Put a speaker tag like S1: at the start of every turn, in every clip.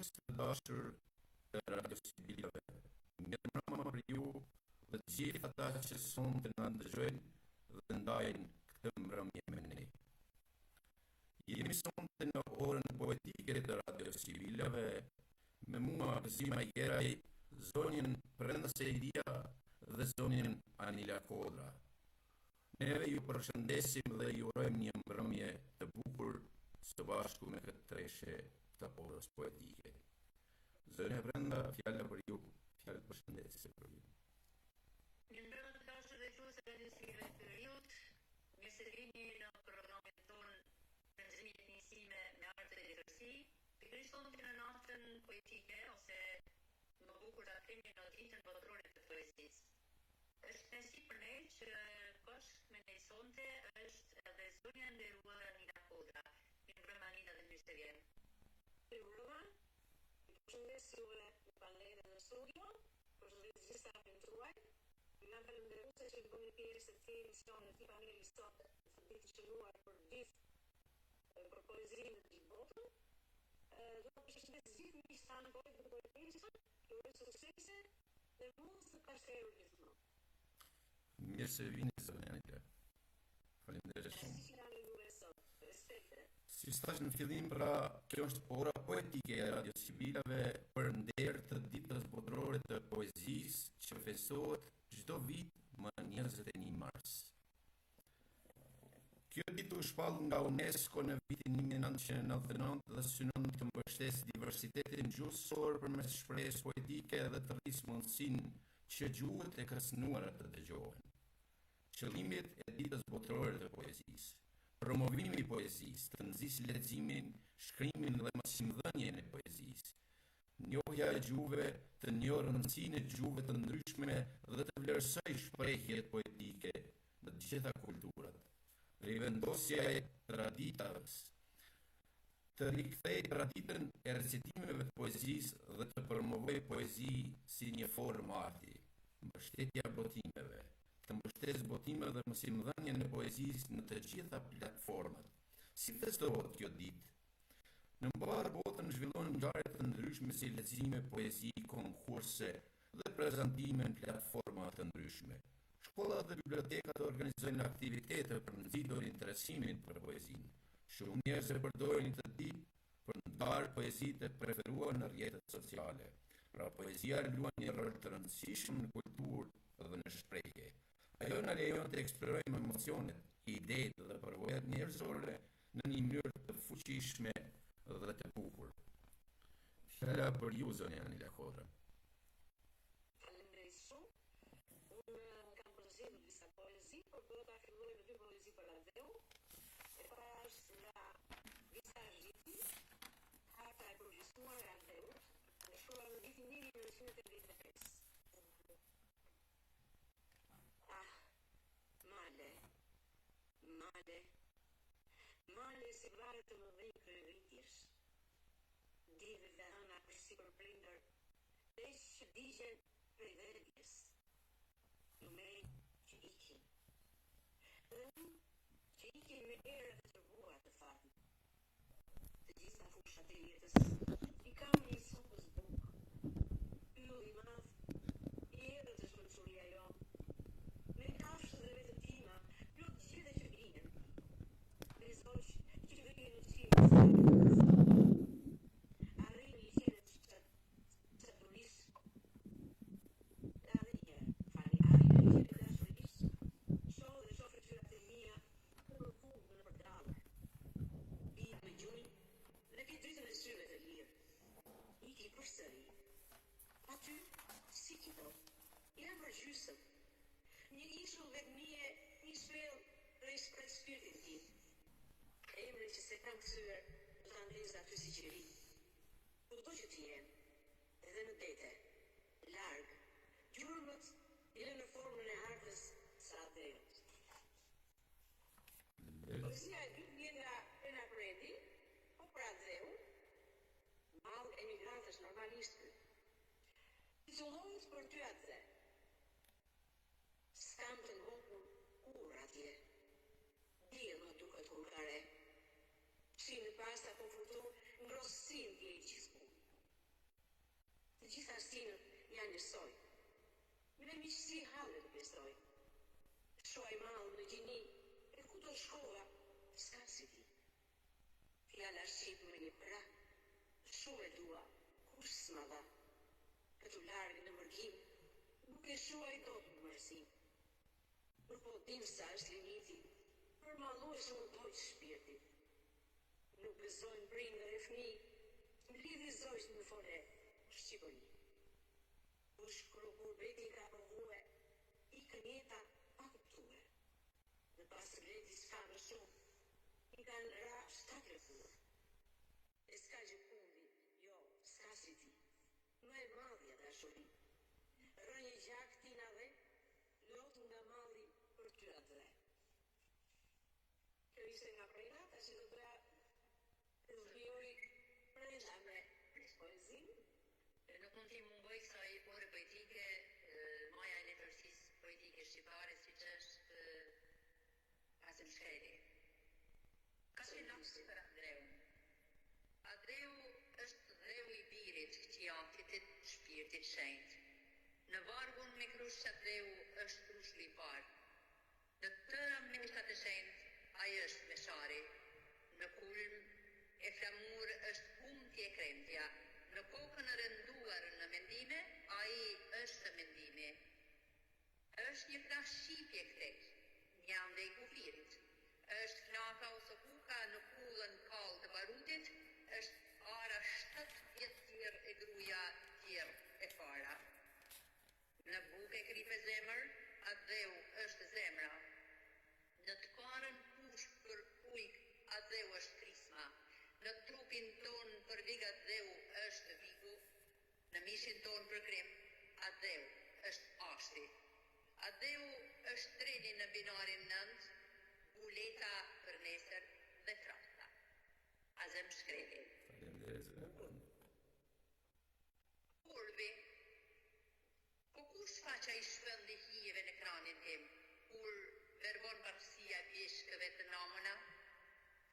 S1: dëgjues të dashur të Radio Sibilave, mirë mbrëma për ju dhe të gjithë ata që sonte na ndëgjojnë dhe ndajnë këtë mbrëmje me ne. Jemi sonte në orën poetike të Radio Sibilave me mua Gëzima Jeraj, zonjën Prendase Ilia dhe zonjën Anila Kodra. Neve ju përshëndesim dhe ju urojmë një mbrëmje të bukur së bashku me këtë treshe të orës poetike. Zonja Brenda, fjalla për ju, fjallë përshëndetje për ju.
S2: Një mbrëmë të dashur dhe gjuhës e radiosive për jut, mirë se vini në programin tonë të nxënimit njësime me art dhe letërsi, pikërisht sonte në natën poetike ose më bukur ta themi në ditën botërore të poezisë. Është kënaqësi për ne që bashkë me ne sonte është edhe zonja nderuar Anila Kodra. Mirë mbrëma Anila dhe mirë se vjen.
S3: Mirë mbrëma, ju përshëndes juve në panelin në studio, përshëndes gjithë stafin tuaj. Ju jam falënderuese që bëni pjesë të emisionit të panelit sot, të ditë të shënuar për gjithë për poezinë në gjithë botën. Do të përshëndes gjithë miqtanë poetë dhe poetesë, ju uroj suksese dhe mos të pasherë gjithmonë.
S1: Mirë se vini zonja Anila. Faleminderit shumë. Si thash në fillim, pra, kjo është ora poetike e Radio Sibilave për nder të ditës botërore të poezisë që festohet çdo vit më 21 mars. Kjo ditë u shpall nga UNESCO në vitin 1999 dhe synon të mbështesë diversitetin gjuhësor përmes shprehjes poetike dhe të rrisë mundësinë që gjuhët e kërcënuara të dëgjohen. Qëllimit e ditës botërore të poezisë, promovimi i poezisë, të nxjisë leximin, shkrimin dhe mësimdhënien e poezisë, njohja e gjuhëve, të njohë rëndësinë e gjuhëve të ndryshme dhe të vlerësoj shprehjet poetike në të gjitha kulturat, rivendosja e traditës, të rikthej traditën e recitimeve të poezisë dhe të promovoj poezi si një formë arti, mbështetja botimeve, të mbështesë botime dhe mësimdhënien e poezisë në të gjitha platformat. Si festohet kjo ditë? Në mbarë botën zhvillohen ngjarje të ndryshme si lexime, poezi, konkurse dhe prezantime në platforma të ndryshme. Shkollat dhe bibliotekat organizojnë aktivitete për nxitur interesimin për poezinë. Shumë njerëz e përdorin këtë ditë për ndarë poezitë e preferuar në rrjetet sociale. Pra poezia luan një rol të rëndësishëm në kulturë dhe në shprehje. Ajo na lejon të eksplorojmë emocionet, idetë dhe përvojat njerëzore në një mënyrë të fuqishme dhe të bukur. Fjala për ju, zonja Anila Kodra.
S3: Faleminderit shumë. Unë kam përzgjedhur disa poezi, por do ta filloj me dy poezi për Adeu. E para është nga Visa Rriti, Harta e përgjithësuar e Adeut, e shkruar në vitin 1985. Male si varë të më dhej kërëritjesh, dive dhe hana për si për prindër, desh që digjen për i vedjes, numej që ikin. Dhe unë që ikin me erë dhe të bua të fatë, të gjitha fushat e jetës, i kam një sopës bukë, yll i madhë, i erë të shmënquria jo, me kafshë dhe vetë tima, plot gjithë që vinen. Zoq që vjen në qimë arrin i qenet që turisë edhe fali arrin i qenet dashurisë shoh dhe shoh fytyrat e mia në fund në përdalë bim me gjunjë dhe ke dritën e syve të lirë iki përsëri aty si kito jam përgjysëm një ishull vetmije një shpel prej shpirtin tim. Emri që se kam këthyër të ndezë aty si qëri. Kudo që t'jen, edhe në dete, largë, gjurmët ile në formën e ardhës sa Adeut. Poesia e dytë vjen nga Pena Predi, po për Adeu, mall emigrantësh normalistë. Titullohet për ty Ade. S'kam të ngrohur kur atje. Diell më duket hulkare. Si në pasta konfurton ngrosësin t'je gjithku. gjitha arsimën ja njësoj. Me miqësi halë të besoj. Shuaj malë në gjini, e ku do shkova, s'ka si ti. Fjalla shqip me një pra, shu e dua, kush s'ma dha. Këtu largë në mërgim, nuk e shuaj do të më mërsim. Për po dim sa është limiti, për maloj shumë dojtë shpirtit. Nuk gëzojnë prindër e fmi, më lidhi zojsh në fore, Shqipëri. U shkru kur beti ka përvue, i kënjeta pa kuptue. Në pas vreti s'fanë shumë, i kanë ra 7 rëfur. E s'ka gjë kundi, jo, s'ka si ti. Më e madhja dashuri. Rënje gjak tina dhe, lotu nga malli për tyra dhe. Kjo ishte nga prejnata që do doja të zbjoj prejna me poezinë.
S2: Nuk mund t'i mumboj kësaj ore poetike, maja e letërsisë poetike shqiptare, si që është Asim Shkreti. Ka që lakë për Andreu. Andreu është dheu i birit këqiatit shpirtit shenjt. Në vargun me krush që Andreu është krushli i parë. Në tëra meshtat e shenjt, ai është meshari. Në kulm e flamur është kumtje e kremtja. Në kokën e rënduar në mendime, ai është mendime. Është një flash shqipje këtet, një ande i kufirit. Është flaka ose kuka në kullën kallë të barutit, është ara 7 vjetë tjerë e gruja tjerë e para. Në buke kripe zemër, Adheu është zemra. Në të karën push për ujk, Adheu është krisma. Në trupin ton për vigat dheu është vigu, në mishin ton për krem, Adheu është ashti. Adheu është treni në binarin 9, buleta për nesër dhe frata. Azem Shkreti. Urbi, po kush faqa i shpëndi hijeve në kranin tim, kur verbon bërësia pjeshkëve të namëna,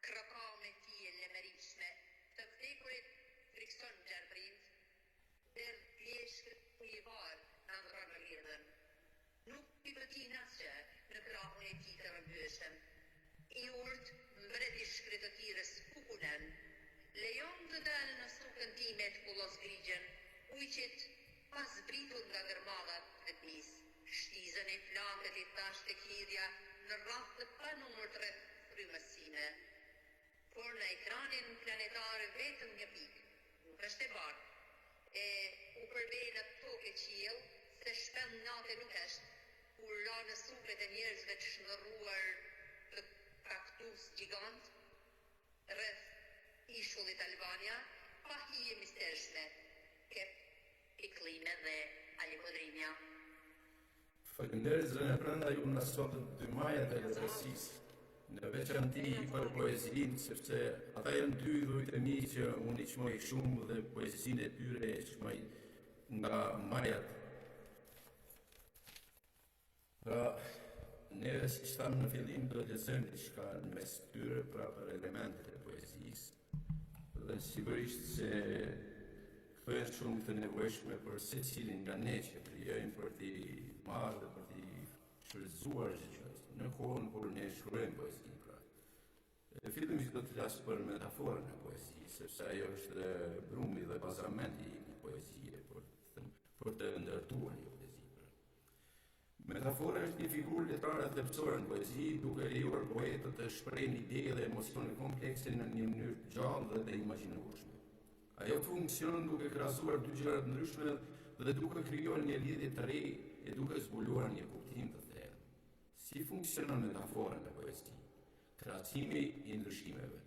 S2: kraka me tije lemerishme, të vdekurit frikson gjerbrind, der pjeshkët për i varë në ndra në lidhën. Nuk i pëti nësë në krahun e ti të rëmbëshëm. I urt mbret i shkretë të tires kukulen, lejon të dalë në sukën time të kullos grigjen, ujqit pas britur nga gërmagat të nis, shtizën e flakët i tash të kidja në rrath të panumër të rreth frymësime. Por në ekranin planetar vetëm një pik, nuk është e barë, e u përbej në tokë e qiel, se shpend natë nuk është, kur ra në supet e njerëzve të shndërruar të kaktus gjigant, rreth ishullit Albania, pa hije mistershme, kep iklime dhe alikodrinja.
S1: Faleminderit zënë prandaj unë në sotët 2 maja të letërsisë. Në veçanti për poezinë, sepse ata janë 2 dhujt e mi që unë i qmoj shumë dhe poezinë e tyre e qmoj nga majat. Pra, neve si shtam në fillim do të lexojmë diçka në mes tyre pra për elementet e poezisë. Dhe sigurisht se këto janë shumë të nevojshme për secilin nga ne që krijojmë për t'i marrë dhe për t'i shfrytzuar në kohën kur ne shkruajmë poezi, pra. Fillimisht do të flas për metaforën e poezisë, sepse ajo është brumi dhe bazamenti i një poezie për të ndërtuar një poezi. Metafora është një figurë letrare thelbësore në poezi, duke lejuar poetët të shprehin ide dhe emocione komplekse në një mënyrë të gjallë dhe të imagjinueshme. Ajo funksionon duke krahasuar 2 gjëra të ndryshme dhe duke krijuar një lidhje të re e duke zbuluar një kuptim të thellë. Si funksionon metafora në poezi? Krahasimi i ndryshimeve.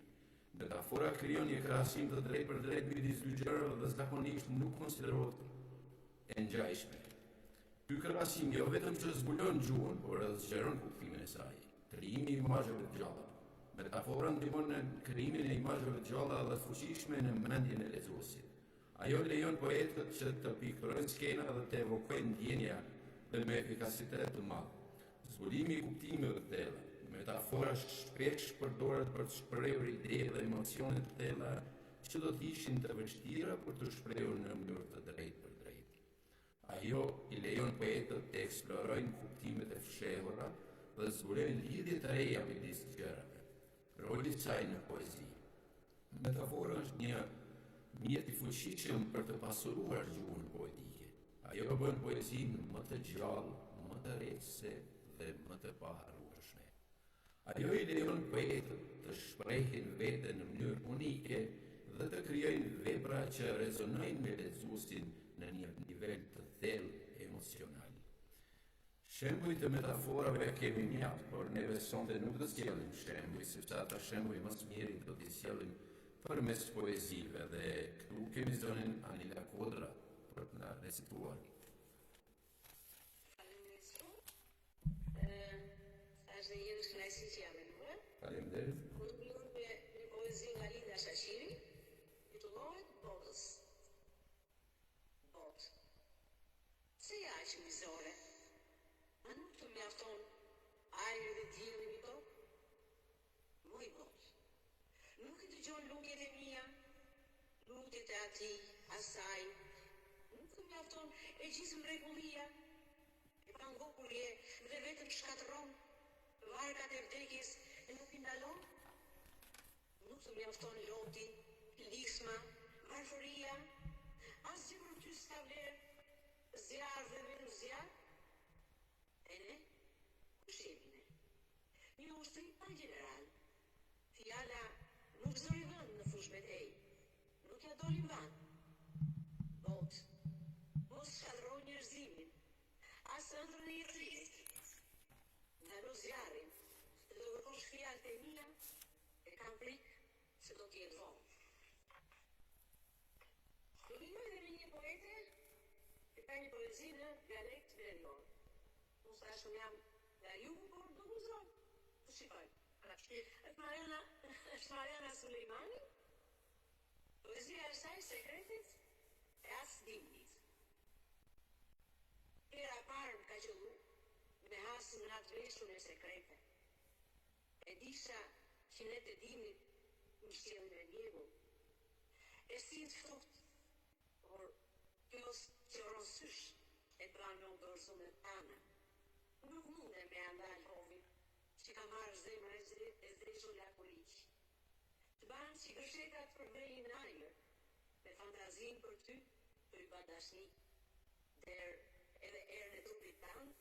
S1: Metafora krijon një krahasim të drejtë për drejtë midis 2 gjërave dhe zakonisht nuk konsiderohet e ngjashme. Ky krahasim jo vetëm që zbulon gjuhën, por edhe zgjeron kuptimin e saj. Krijimi i imazheve të gjalla. Metafora ndihmon në krijimin e imazheve të gjalla dhe fuqishme në mendjen e lexuesit. Ajo lejon poetët që të pikturojnë skena dhe të evokojnë ndjenja dhe me efikasitet të madh. Zbulimi i kuptimeve të thella. Metafora shpesh përdoret për të shprehur ide dhe emocione të thella që do të ishin të vështira për të shprehur në mënyrë të drejtë për drejtë. Kjo I lejon poetët të eksplorojnë kuptimet e fshehura dhe zbulojnë lidhje të reja midis gjërave. Roli I saj në poezi. Metafora është një mjet I fuqishëm për të pasuruar gjuhën poetike. Ajo bën poezinë më të gjallë, më të rrezse dhe më të paharrueshme. Ajo I lejon poetët të shprehin veten në mënyrë unike dhe të krijojnë vepra që rezonojnë me lexuesin në një nivel të thellë emocional. Shembuj të metaforave kemi mjaft, por neve sonte nuk do të sjellim shembuj, sepse ata shembuj më së miri do t'i sjellim përmes poezive dhe këtu kemi zonën Anila Kodra për të na recituar.
S3: Është një kënaqësi që jam menuar.
S1: Faleminderit.
S3: Kur të lutem me poezi nga Linda Shashiri, titullohet Botës. Botë. Se ja që mizore, a nuk të mjafton ajri dhe dielli mbi tokë? Moj botë. Nuk I dëgjon lutjet e mia, lutjet e atij, asaj. Nuk të mjafton e gjithë mrekullia, e pangokurje dhe vetëm shkatëron varkat e vdekjes e nuk I ndalon. Nuk të mjafton loti, lisma, varfëria, asgjë për ty s'ka vlerë, zjarr dhe vetëm zjarr. E ne, kush jemi ne? Një ushtri pa general. Fjala nuk zori vend në fushë betej, nuk ja doli van. Botë, mos shkatërroj njerëzimin, as ëndrrën e jetërisë. Ndalo zjarrin, dhe do kërkosh fjalët e mia, e kam frikë se do t'jetë vonë. Do vijoj dhe me një poete që ka një poezi në dialekt verior. Unë tash jam nga jugu, por do guzoj. Të shikoj. Është Mariana Sulejmani, poezia e saj Sekretet e Asdimit. Hera parë më ka qellu me hasëm në atë veshun e sekrete. E disha që ne të dimit më sjellin me njegu. E si të ftohtë, por kjo qoron sysh e pranë në dorëzumet tana. Nuk mundem me andal hovin, që ka marrë zemra e zdreshur lakuriq. Të banë që gërshetat përvejnë në ajër, me fantazin për ty, për I badashni, der edhe erën e trupit tanë,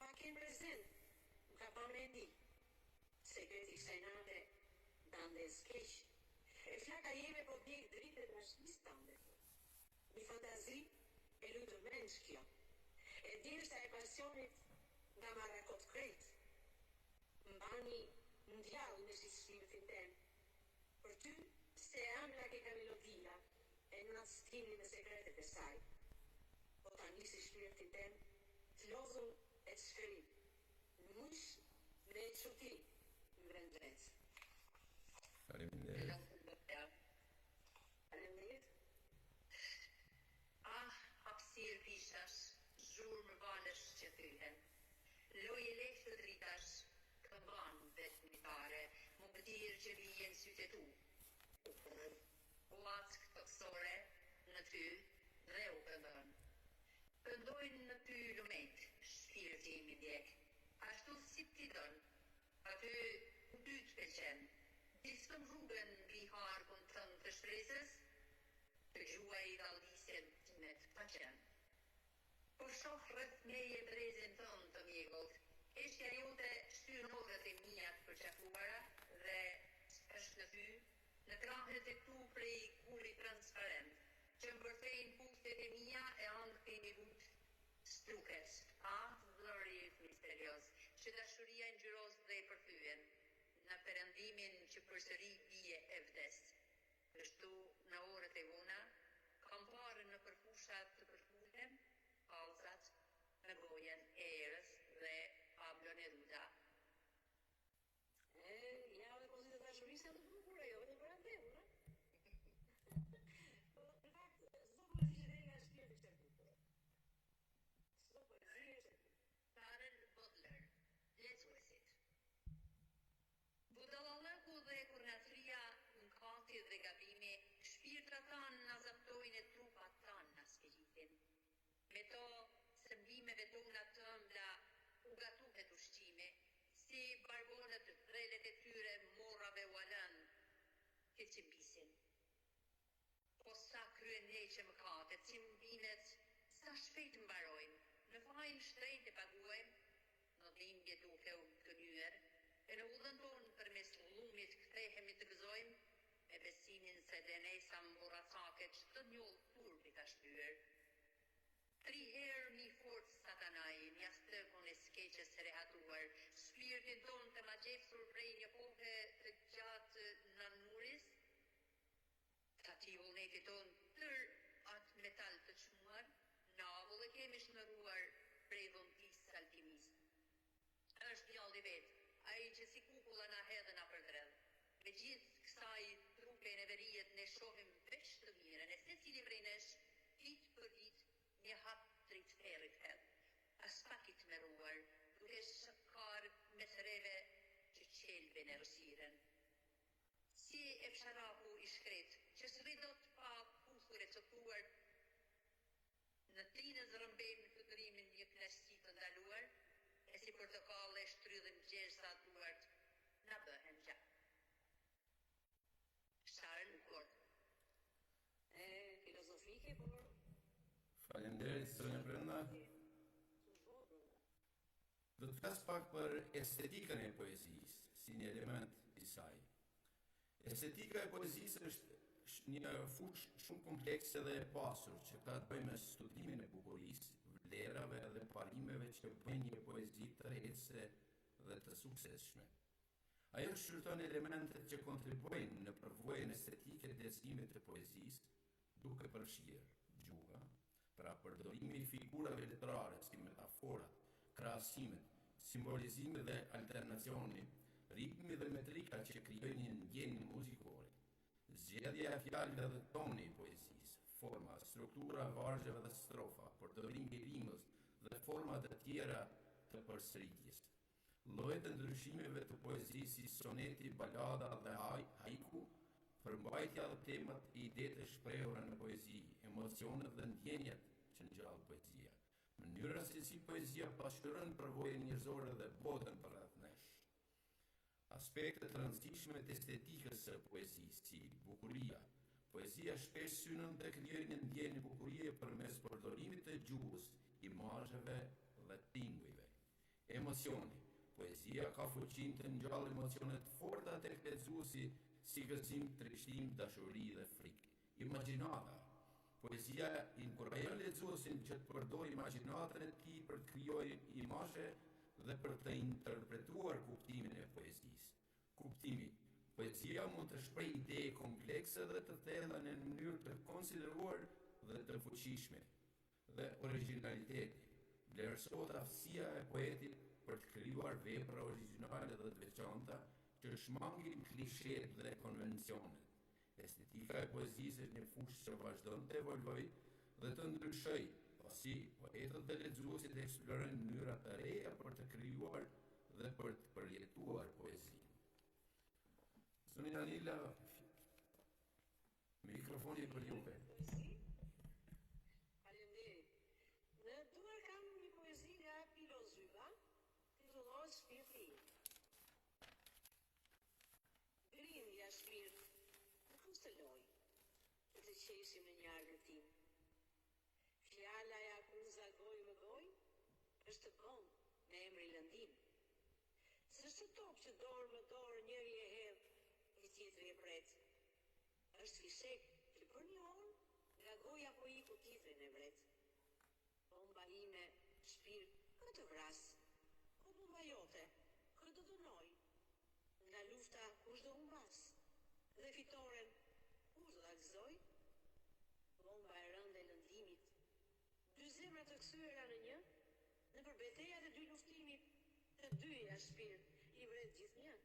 S3: pa kem prezent, më ka pa me ndi. Sekreti kësaj nate, dande e s'keq, e flaka jeme po djek dritë e dashnis tande. Një fantazi e lutë menç kjo, e djeshta e pasionit nga marakot krejt. Mbani ndjallë në shqiptin tem, për ty se amla ke ka melodia, e në atë stimi në sekretet e saj. Po ta nisi shpirtin tem, të lodhun e të shferim, në mush me e quti, në vend drejt.
S1: Faleminderit.
S3: Faleminderit.
S2: Hapësirë pishash, zhurë më banësh që thyhen, loje lehtë të dritash, këmban vetmitare, më pëtirë që vijen sytë e tu. Ulack toksore në ty dhe u këndon. Këndojnë në ty lumet, shpirti I djek. Ashtu si ti don, aty u ty të pëlqen. Diskëm rrugën mbi harkun tënd të shpresës, të gjuaj dallisjen time të paqen. Po shoh rreth meje brezin tënd të mjegut, Eshtja jote shtyr notët e mia të përqafuara dhe është në ty, në krahët e tu prej kuri transparent, që mbërthejnë pustet e mia e anktin I but struket. Vëllërit misterios, që dashuria ngjyros dhe I përthyen, në perëndimin që përsëri bie e vdes. Kështu në orët e vona, kam parë në përfushat të përfuhen, kallzat, në gojen e erës dhe Pablo Neruda.
S3: Ja dhe pozit e dashurisë të bukura, jo vetëm për atë, në fakt, s'do poezi që nga shpirti është e bukur. S'do poezi është e bukur.
S2: Karel Butler, lecuesit. Budallallëku dhe kurnatria në kati dhe gabimi, shpirtra tanë në zaptojnë e trupat tanë në spiritin. që mëkatet, si mbimet, sa shpejt mbarojnë, në fajnë shtrejt e paguajmë, në dhimbje duke u kënyer, e në udhën tonë përmes lumit kthehemi të gëzojmë, me besimin se denesa mburacake që të njollë turpi ka shpyer. 3 herë mi fort satanaj, mjastërkon e skeqes së rehatuar, shpirtin tonë të ma gjefur prej një kohë të gjatë në nuris, të ati vullnetit tonë tër atë metal të qmuar, në avull e kemi shënëruar prej dhëmtis saltimis. Është djalli i vetë, ai që si kukulla na hedhe na përdredh. Me gjithë kësaj trupe në verijet ne shohim veç të mirën, e secili prej nesh, ditë për ditë, një hap trit ferrit hedh. As pak i të meruar, duke shkar me threve që qelbe në rësiren. Si e fsharaku i shkret, që së vidot pa puthur e cëkuar, në trinës rëmbejmë në këtërimin një knashësi të ndaluar, e si portokalle shtrydhim gjersa duart, na bëhen gjatë. Sharën në kord.
S3: Filozofike, por...
S1: Faleminderit, Sonja Brenda. Do të flas pak për estetikën e poezisë, si një element i saj. Estetika e poezisë është një fushë shumë komplekse dhe e pasur, që ka të bëjë me studimin e bukurisë, vlerave dhe parimeve që bëjnë një poezi të rrjedhse dhe të suksesshme. Ajo shërton elementet që kontribuojnë në përvojën estetike të leximin të poezisë, duke përfshirë gjuha, pra përdorimi i figurave letrare si metaforat, krahasimet, simbolizimi dhe alternacioni, ritmi dhe metrika që krijojnë një ndjenjë muzikore, zgjedhja e fjalëve dhe toni i poezisë, forma, struktura, vargjeve dhe strofa, përdorimi i rimës dhe forma të tjera të përsëritjes. Llojet e ndryshimeve të poezisë si soneti, balada dhe haiku, përmbajtja dhe temat e idetë e shprehura në poezi, emocionet dhe ndjenjat që ngjall poezia, mënyra se si poezia pasqyron përvojën njerëzore dhe botën përreth nesh. Aspekte të rëndësishme të estetikës së poezisë, si bukuria. Poezia shpesh synon të krijojë një ndjenjë bukurie përmes përdorimit të gjuhës, imazheve dhe tingujve. Emocioni. Poezia ka fuqinë të ngjallë emocione të forta tek lexuesi, si gëzim, trishtim, dashuri dhe frikë. Imagjinata. Poezia inkurajon lexuesin që të përdorë imagjinatën e tij për të krijuar imazhe dhe për të interpretuar kuptimin e poezisë. Kuptimi. Poezia mund të shprehë ide komplekse dhe të thella në mënyrë të konsideruar dhe të fuqishme. Dhe originaliteti. Vlerësohet aftësia e poetit për të krijuar vepra origjinale dhe të veçanta që shmangin klishet dhe konvencionet. Estetika e poezisë është një fushë që vazhdon të evolvojë dhe të ndryshojë, pasi poetët dhe lexuesit eksplorojnë mënyra të reja për të krijuar dhe për të përjetuar poezinë. Sonja Anila, mikrofoni për juve.
S3: Faleminderit. Në duar kam një poezi nga Pilo Zyva, titullohet Shpirti im. Grindja shpirt, në konsteloj, për të qeshim në një argëtim. Fjala e akuza goj më goj, është të kom me emri lëndim. S'është top që dorë më dorë njëri e hedh, e tjetri e pret. Është fishek që për një orë, nga goja po iku tjetrin e vret. Bomba ime, shpirt, këtë vras, po bomba jote, këtë dënoj. Nga lufta kush do humbas, dhe fitoren kush do ta gëzoj. Bomba e rënde lëndimit, dy zemra të kthyer në një, në përbetejat e dy luftimit, të dyja shpirt i vret gjithnjë.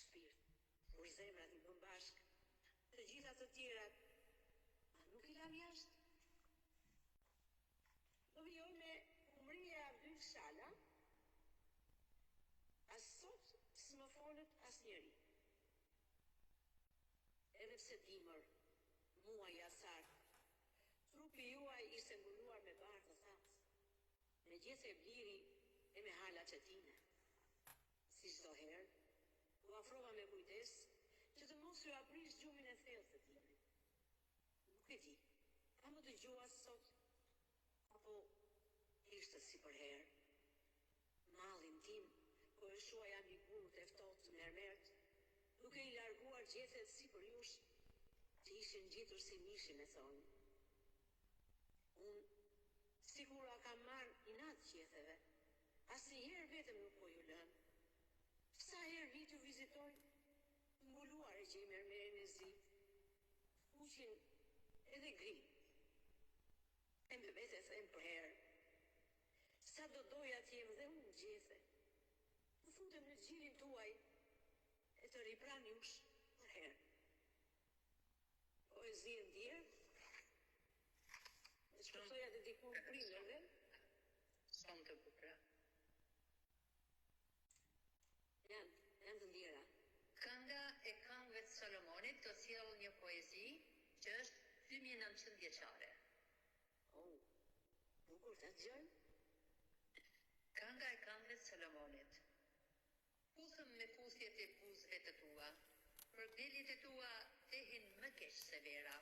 S3: Shpirt, kur zemrat i bën bashk, të gjitha të tjerat, a nuk i lam jashtë? Do vijoj me umria e Abdyl Shala, as sot s'më folët as njeri. Edhe pse dimër, muaj jasar, trupi juaj ishte mbuluar me barë të thatë, me gjithë e bliri e me hala qëtine. Si çdo herë, u afrova me kujdes që të mos ju aprish gjumin e thellë të tij. Nuk e di, dëgjua sot, apo ishte si për herë. Mallin tim, po e shuaja mbi burët e ftohtë mermert, duke I larguar gjethet si për jush, që ishin gjetur si mishin e thonë. Unë, sigura kam marrë inat gjetheve, asnjëherë vetëm nuk po ju lënë. Sa herë vi t'ju vizitoj, mbuluar e gjej mermerin e zi, fuqin edhe gri. E me vete them për herë, sa do doja t'jem dhe unë gjethe, të futem në gjirin tuaj, e të ripran jush për herë. Poezi e ndjerë, e shpëtoja të dikur prindërve.
S2: Son të bukra.
S3: Janë të ndjera.
S2: Kënga e këngëve të Solomonit do sjell një poezi që është 2900 vjeçare.
S3: Bukur ta dëgjoj.
S2: Kënga e këngëve të Solomonit. Puthëm me puthjet e buzëve të tua, për delit e tua tehin më keq se vera.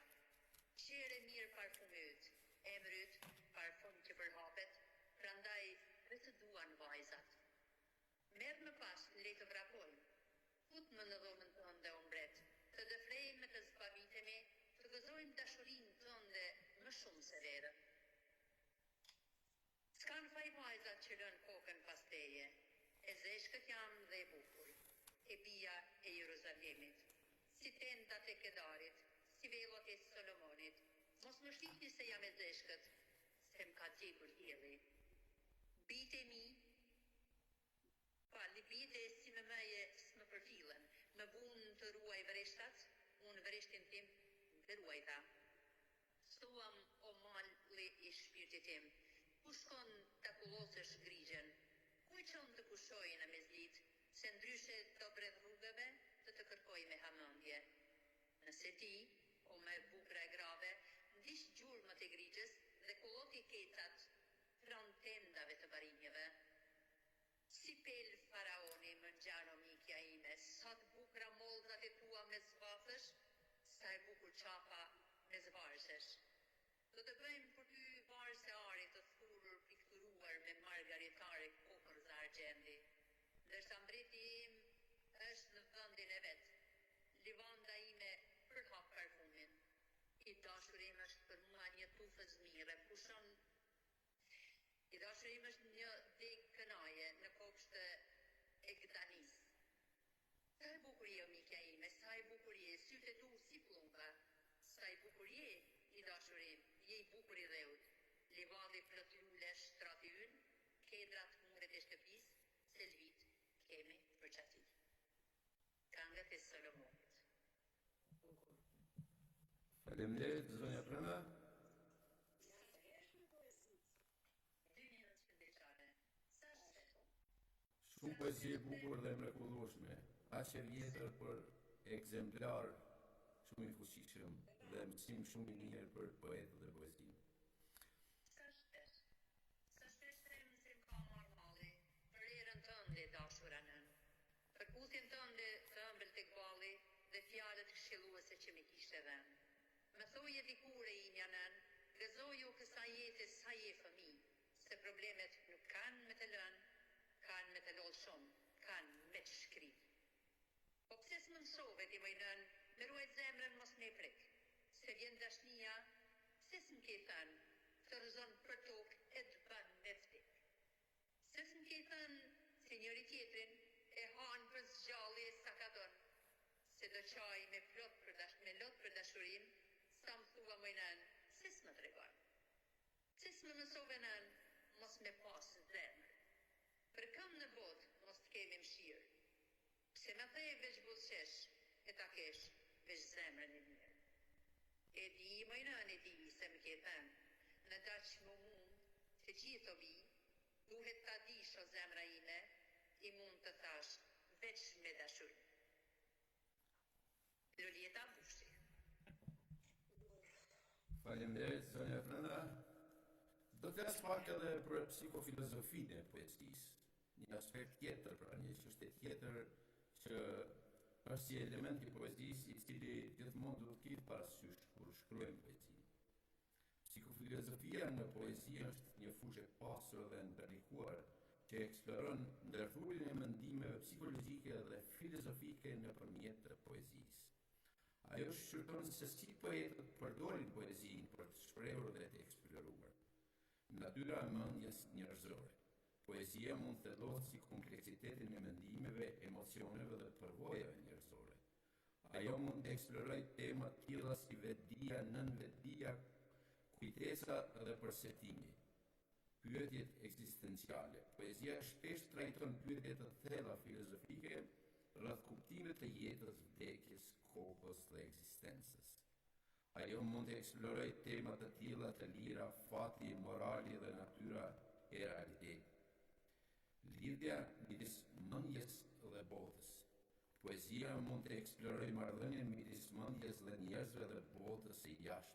S2: Qere mirë parfumyt, emryt, parfum që përhapet, prandaj dhe të duan vajzat. Merë më pas, le të vrapojmë, fut më në dhomën tënde o mbret, të dëfrejmë të zbavitemi, të gëzojmë dashurinë tënde më shumë se verën. S'kan faj vajzat që lën kokën pas teje, e zeshkët jam dhe e bukur, e bia e Jeruzalemit, si tendat e Kedarit, si velot e Solomonit, mos më shihni se jam e zeshkët, se m'ka gjekur dielli. Bite mi, libite si më mëje s'më përfilen, më bunë të ruaj vreshtat, unë vreshtin tim dhe ruaj ta. Thuam o malli I shpirtit tim, ku shkon të kullosësh grigjen, ku I qon të kushoj në mezlit, se ndryshe të bredh rrugëve të kërkoj me hamëndje. Nëse ti, o me bukra e grave, ndish gjurmët e grigjes dhe kulloti kecat, pran tendave të barinjeve. Si pel faraoni më ngjano mikja ime, sa të bukra mollzat e tua me zvathësh, sa e bukur qapa me zvarshesh. Do të bëjmë për ty varse ari të thurur pikturuar me margaritare kokër zë argjendi, ndërsa mbreti im është në vendin e vet. Livanda ime përhap parfumin. I dashuri im është për mua një tufës mire, pushon. I dashuri im është një deg kënaje në kopshtë e Gdanis. Sa e bukur je o mikja ime, sa e bukur je, sytë e tu si plumba. Sa e bukur je, I dashuri im, je I bukur I dheut. Livadi plot lule shtrati yn, kedrat muret e shtëpis, se lvit kemi për qati. Këngët e Solomonit.
S1: Faleminderit, zonja Prema. Shumë poezi e bukur dhe mrekullueshme, aq e vjetër për ekzemplar shumë I fuqishëm dhe mësim shumë I mirë për poetë dhe poezi.
S2: Sa shpesh them se m'ka marrë malli, për erën tënde dashura nën, për puthjen tënde të ëmbël tek balli dhe fjalët këshilluese që mi kishte dhënë. Më thoje dikure imja nën, gëzoju kësaj jete sa je fëmi, se problemet nuk kanë me të lënë, kanë me të lodhë shumë, kanë me të shkrit. Po pse s'më mësove ti mëjnën, me ruajt zemrën mos me prik, se vjen dashnia, pse s'më ke thënë, të rëzon për tokë e të bën me vdik. Se s'më ke thënë, se njëri tjetrin e hanë për zgjalli e sa ka donë, se do qaj me lot për dashurin, sa më thua mëjnën, se s'më të regon. Se s'më mësove nën, mos me pasë zemrë. Për kam në botë mos të kemi mshirë, pse me thej veç buzqesh, e ta kesh veç zemrën e mirë. E di, mëjnën e di, se më ke thënë, në daq më mund, të gjithë o bi, duhet ta dish o zemra ime, I mund të thash veç me dashuri. Lolieta Bushi.
S1: Faleminderit, zonja Prema. Do të flas pak edhe për psikofilozofinë e poezisë. Një aspekt tjetër, pra një çështje tjetër që është si element I poezisë I cili gjithmonë duhet kitë parasysh kur shkruajmë poezi. Psikofilozofia në poezi është një fushë e pasur dhe ndërlikuar që eksploron ndërthurjen e mendimeve psikologjike dhe filozofike nëpërmjet të poezisë. Ajo shqyrton se si poetët përdorin poezinë për të shprehur dhe të eksploruar natyra e mendjes njerëzore. Poezia mund të thellohet si kompleksitetin e mendimeve, emocioneve dhe përvojave njerëzore. Ajo mund të eksplorojë tema të tilla si vetdia, nënvetdia, kujtesa dhe perceptimi, pyetjet ekzistenciale. Poezia shpesh trajton pyetje të thella filozofike rreth kuptimit të jetës, vdekjes, kohës dhe ekzistencës. Ajo mund të eksplorojë tema të tilla të lira, fati, morali dhe natyra e realitetit. Lidhja midis mendjes dhe botës. Poezia mund të eksplorojë marrëdhënien midis mendjes dhe njerëzve dhe botës së jashtme.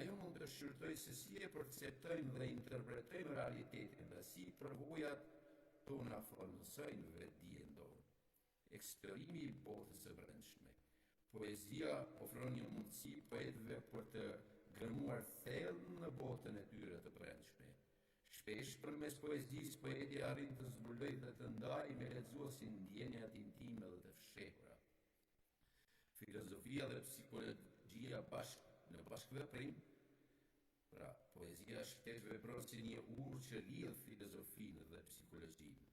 S1: Ajo mund të shqyrtojë se si e perceptojmë dhe interpretojmë realitetin dhe si përvojat tona formosojnë vetdijen tonë. Eksplorimi i botës së brendshme. Poezia ofron një mundësi poetëve për të gërmuar thellë në botën e tyre të brendshme. Shpesh përmes poezisë poeti arrin të zbulojë dhe të ndajë me lexuesin ndjenjat intime dhe të fshehura. Filozofia dhe psikologjia në bashkëveprim, pra poezia shpesh vepron si një urë që lidh filozofinë dhe psikologjinë.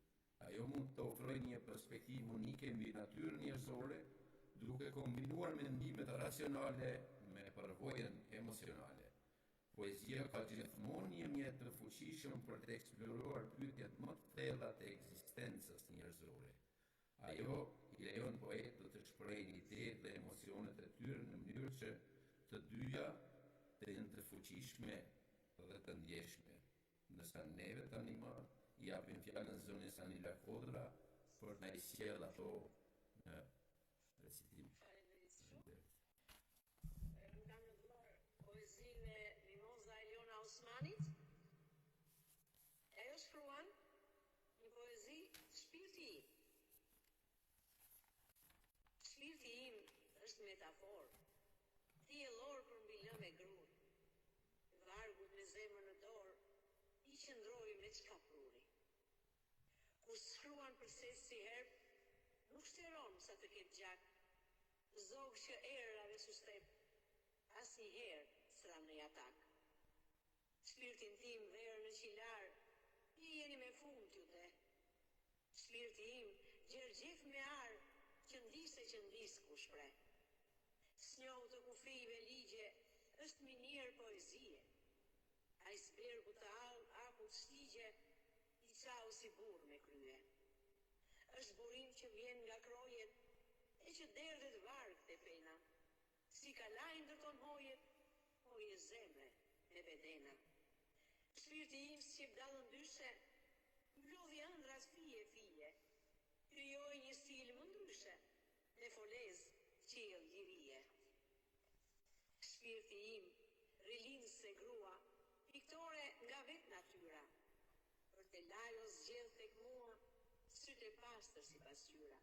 S1: Ajo mund të ofrojë një perspektivë unike mbi natyrën njerëzore, duke kombinuar mendimet racionale me përvojën emocionale. Poezia ka gjithmonë një mjet të fuqishëm për të eksploruar pyetjet më të thella të ekzistencës njerëzore. Ajo i lejon poetët të shprehin idetë dhe emocionet e tyre në mënyrë që të dyja të jenë të fuqishme dhe të ndjeshme. Nësa neve tani më i japim fjalën zonës Anila Kodra për na i sjell ato në recitim.
S3: Poezinë e Mimoza Eliona Osmanit. Ajo shkruan një poezi shpirti im. Shpirti im është metaforë. Diellor për mbi lëm e grur. Vargut me zemrën në dorë, i qëndroi me çka pruri. Kur shkruan për ses si herb, nuk shteron sa të ketë gjak, zog që erave sustep, asnjëherë s'ram në atak. Shpirtin tim verë në qilar, i jeni me fund t'ju dhe. Shpirti im gjergjef me arë, që ndis ku shpreh. Snjohu të kufijve ligje, është minierë poezie. Icebergu të aku të shtigje, i qau si burr me krye. Është burim që vjen nga krojet, e që derdhet varg të pena. Si kalajnë dërton hojet, hoje zemre me bedena. Shpirti im si dallën dyshe, mblodhi ëndrat fije. Krijoi një stil më ndryshe, me folez qiell lirije. Shpirti im rilindë se grua, piktore nga vetë natyra, për të lajo zgjedh tek mua, sytë e pastër si pasqyra.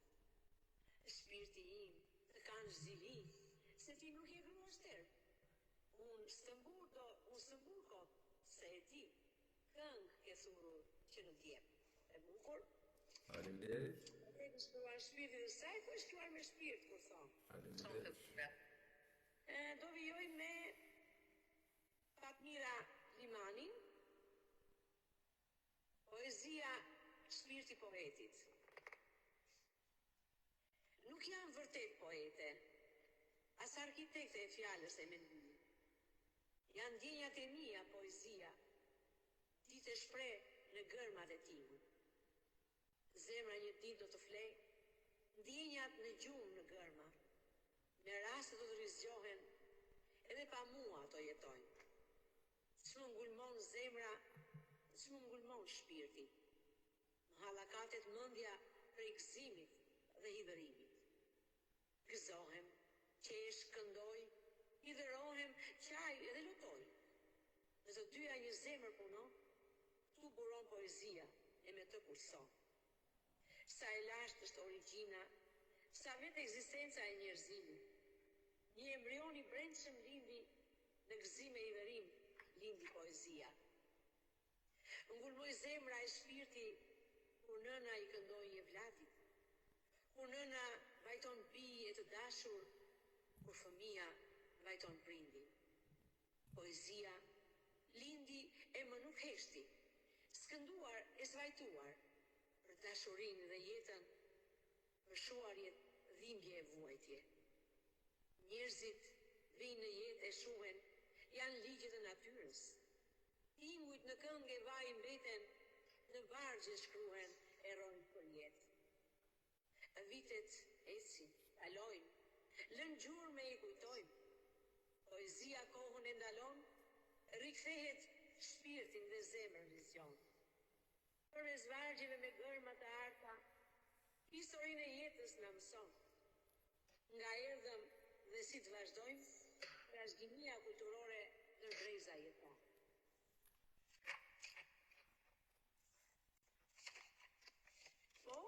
S3: Shpirti im të kanë zhzili, se ti nuk je grua shterp. Unë stëmburko, se e ti, këngë ke thurur që në djep. E bukur?
S1: Faleminderit.
S3: E të shkruar shpirti dhe saj, po e shkruar me shpirt, kur thonë.
S1: Faleminderit.
S3: Do vijoj me Fatmira Limanin, poezia shpirti poetit. Nuk jam vërtet poete, as arkitekte e fjalës e mendimit. Janë ndjenjat e mia poezia, ditë e shpreh në gërmat e timut. Zemra një ditë do të flej, ndjenjat në gjumë në gërma. Me raste do të rizgjohen, edhe pa mua ato jetojnë. Që më ngulmon zemra, që më ngulmon shpirti. Më hallakatet mendja për gëzimit dhe hidhërimit. Gëzohem, qesh, këndoj, hidhërohem, qaj edhe lutoj. Në të dyja një zemër punon, tu buron poezia e me të kurson. Sa e lashtë është origjina, sa vetë ekzistenca e njerëzimit. Një embrion i brendshëm lindi në gëzim e hidhërim, lindi poezia. Ngulmoj zemra e shpirti kur nëna i këndoj një vladit, kur nëna vajton bije të dashur, kur fëmia vajton prindin. Poezia lindi e më nuk heshti, skënduar e svajtuar, për dashurinë dhe jetën, për shuarjet, dhimbje e vuajtje. Njerëzit vinë në jetë e shuhen, janë ligjet e natyrës. Ingujt në këngë e vaj mbeten, në vargje shkruhen e rojnë për jetë. Vitet ecin, kalojnë, lën gjurmë e i kujtojmë. Poezia kohën e ndalon, rikthehet shpirtin dhe zemrën vizion. Përmes vargjeve me gërma të arta, historinë e jetës na mëson. Nga erdhëm dhe si të vazhdojmë, trashëgimia kulturore në breza jeton. Po?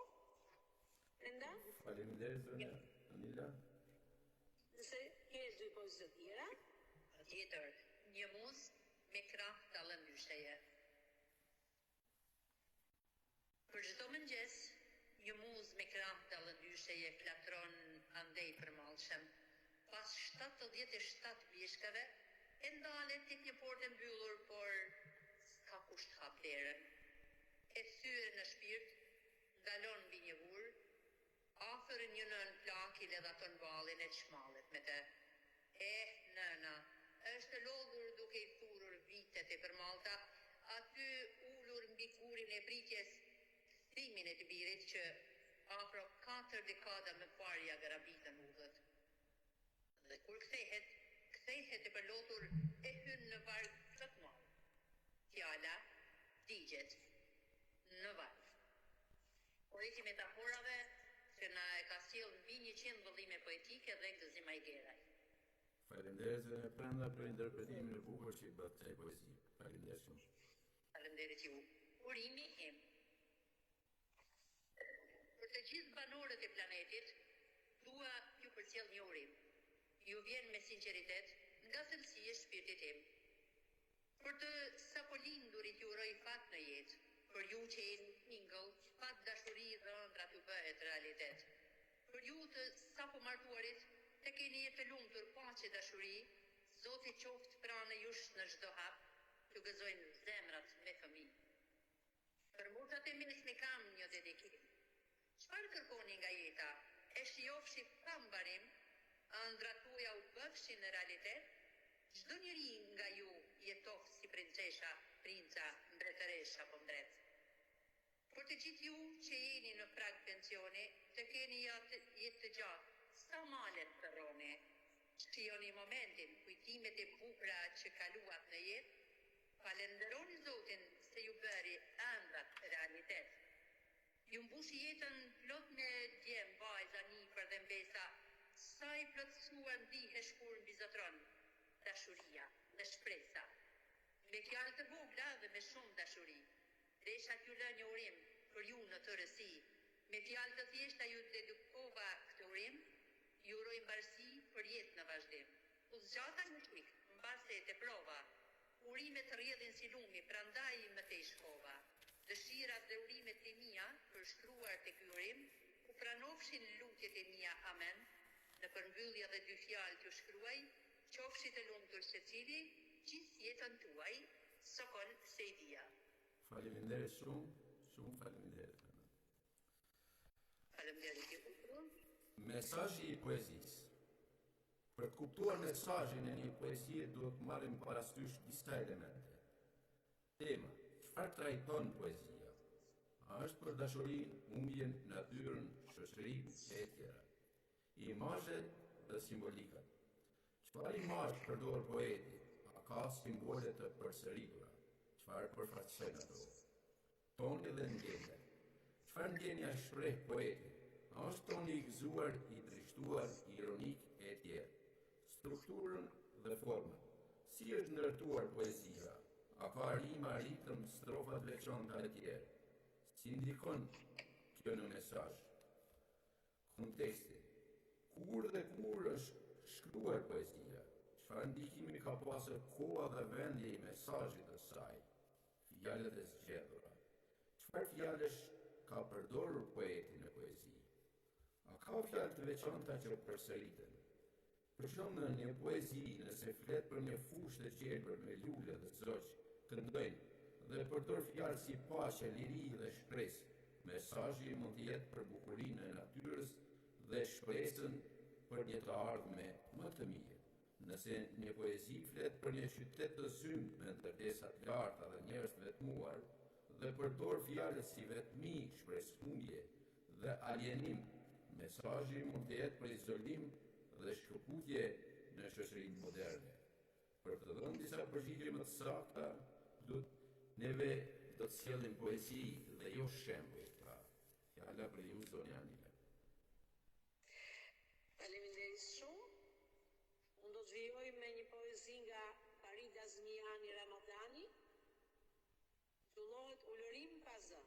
S3: Enda?
S1: Faleminderit, zënë Anila.
S3: Nëse ke dy poezë të tjera?
S2: Tjetër, një muz me krah dallëndysheje. Për çdo mëngjes, një muz me krah dallëndysheje flatron andej përmallshëm. Pas 77 bishkave, e ndalet tek një portë e mbyllur, por s'ka kusht hap derën. E thyre në shpirt, ndalon mbi një vur, afër një nën plak i ledh aton ballin e çmallet me të. Nëna, është lodhur duke i thurur vitet e përmallta, aty ulur mbi kurin e pritjes, thimin e të birit që afro 4 dekada më parë ja garabitën udhët. Dhe kur kthehet e përlotur e hyn në varg të madh. Fjala digjet në varg. Poeti metaforave që na e ka sjell mbi 100 vëllime poetike dhe Gëzim Ajgeraj.
S1: Faleminderit zënë Pranda për interpretimin e bukur që i bët kësaj poezi. Faleminderit shumë.
S2: Faleminderit ju. Urimi im. Për të gjithë banorët e planetit, dua ju përcjell një urim. Ju vjen me sinqeritet nga thellësia e shpirtit tim. Për të sapo lindurit ju uroj fat në jetë. Për ju që jeni single, fat dashuri dhe ëndra t'ju bëhet realitet. Për ju të sapo martuarit, të keni jetë lumtur, paqe, dashuri, Zoti qoftë pranë jush në çdo hap, t'ju gëzojnë zemrat me fëmijë. Për motat e minës me kam një dedikim. Çfarë kërkoni nga jeta? E shijofshi pa mbarim, ëndrat tuaja u bëfshin në realitet? Çdo njeri nga ju jetof si princesha, princa, mbretëresha po mbret. Për të gjithë ju që jeni në prag pensioni, të keni jetë të gjatë, sa malet përroni, shijoni momentin, kujtimet e bukura që kaluat në jetë, falenderoni Zotin se ju bëri ëndrat realitet. Ju mbushi jetën plot me djem, vajza, nipër dhe mbesa, sa i plotësuar ndihesh kur mbizotron dashuria dhe shpresa. Me fjalë të vogla dhe me shumë dashuri. Desha t'ju lë një urim për ju në të rësi. Me fjalë të thjeshta ju dedikova këtë urim, ju uroj mbarësi për jetë në vazhdim. U zgjata në shik, mbase të prova. Urimet rrjedhin si lumi, prandaj më tej shkova. Dëshirat dhe urimet e mia përshkruar te ky urim, u pranofshin lutjet e mia, amen. Në përmbyllje dhe dy fjalë t'ju shkruaj, qofshit e lumtur secili, gjithë jetën tuaj, sokon Sejdia.
S1: Faleminderit shumë faleminderit.
S2: Faleminderit ju.
S1: Mesazhi i poezisë. Për të kuptuar mesazhin e një poezie duhet të marrim parasysh disa elemente. Tema: çfarë trajton poezia? A është për dashurinë, humbjen, natyrën, shoqërinë e tjera? Imazhet dhe simbolikat. Çfarë imazh përdor poeti? A ka simbole të përsëritura? Çfarë përfaqësojnë ato? Toni dhe ndjenja. Çfarë ndjenja shpreh poeti? A është toni i gëzuar, i trishtuar, ironik e tjerë? Strukturën dhe formën. Si është ndërtuar poezia? A ka rima, ritëm, strofat veçanta e tjerë? Si ndikon kjo në mesazh? Konteksti. Kur dhe kur është shkruar poezia? Çfarë ndikimi ka pasur koha dhe vendi i mesazhit të saj, fjalët e zgjedhura? Çfarë fjalësh ka përdorur poeti në poezi? A ka fjalë të veçanta që përsëriten? Për shembull, në një poezi, nëse flet për një fushë të gjelbër me lule dhe zoq, këndojnë dhe përdor fjalë si paqe, liri dhe shpresë, mesazhi mund të jetë për bukurinë e natyrës dhe shpresën për një të ardhme më të mirë. Nëse një poezi flet për një qytet të zymt me ndërtesa të larta dhe njerëz të vetmuar dhe përdor fjalë si vetmi, shpresëhundje dhe alienim, mesazhi mund të jetë për izolim dhe shkëputje në shoqërinë moderne. Për të dhënë disa përgjigje më të sakta, neve do të sjellim poezi dhe jo shembuj. Pra, fjala për ju, zonja Anila.
S3: Faleminderit shumë. Unë do të vijoj me një poezi nga Farida Zmijani Ramadani, tullohet Ulërim pa zë.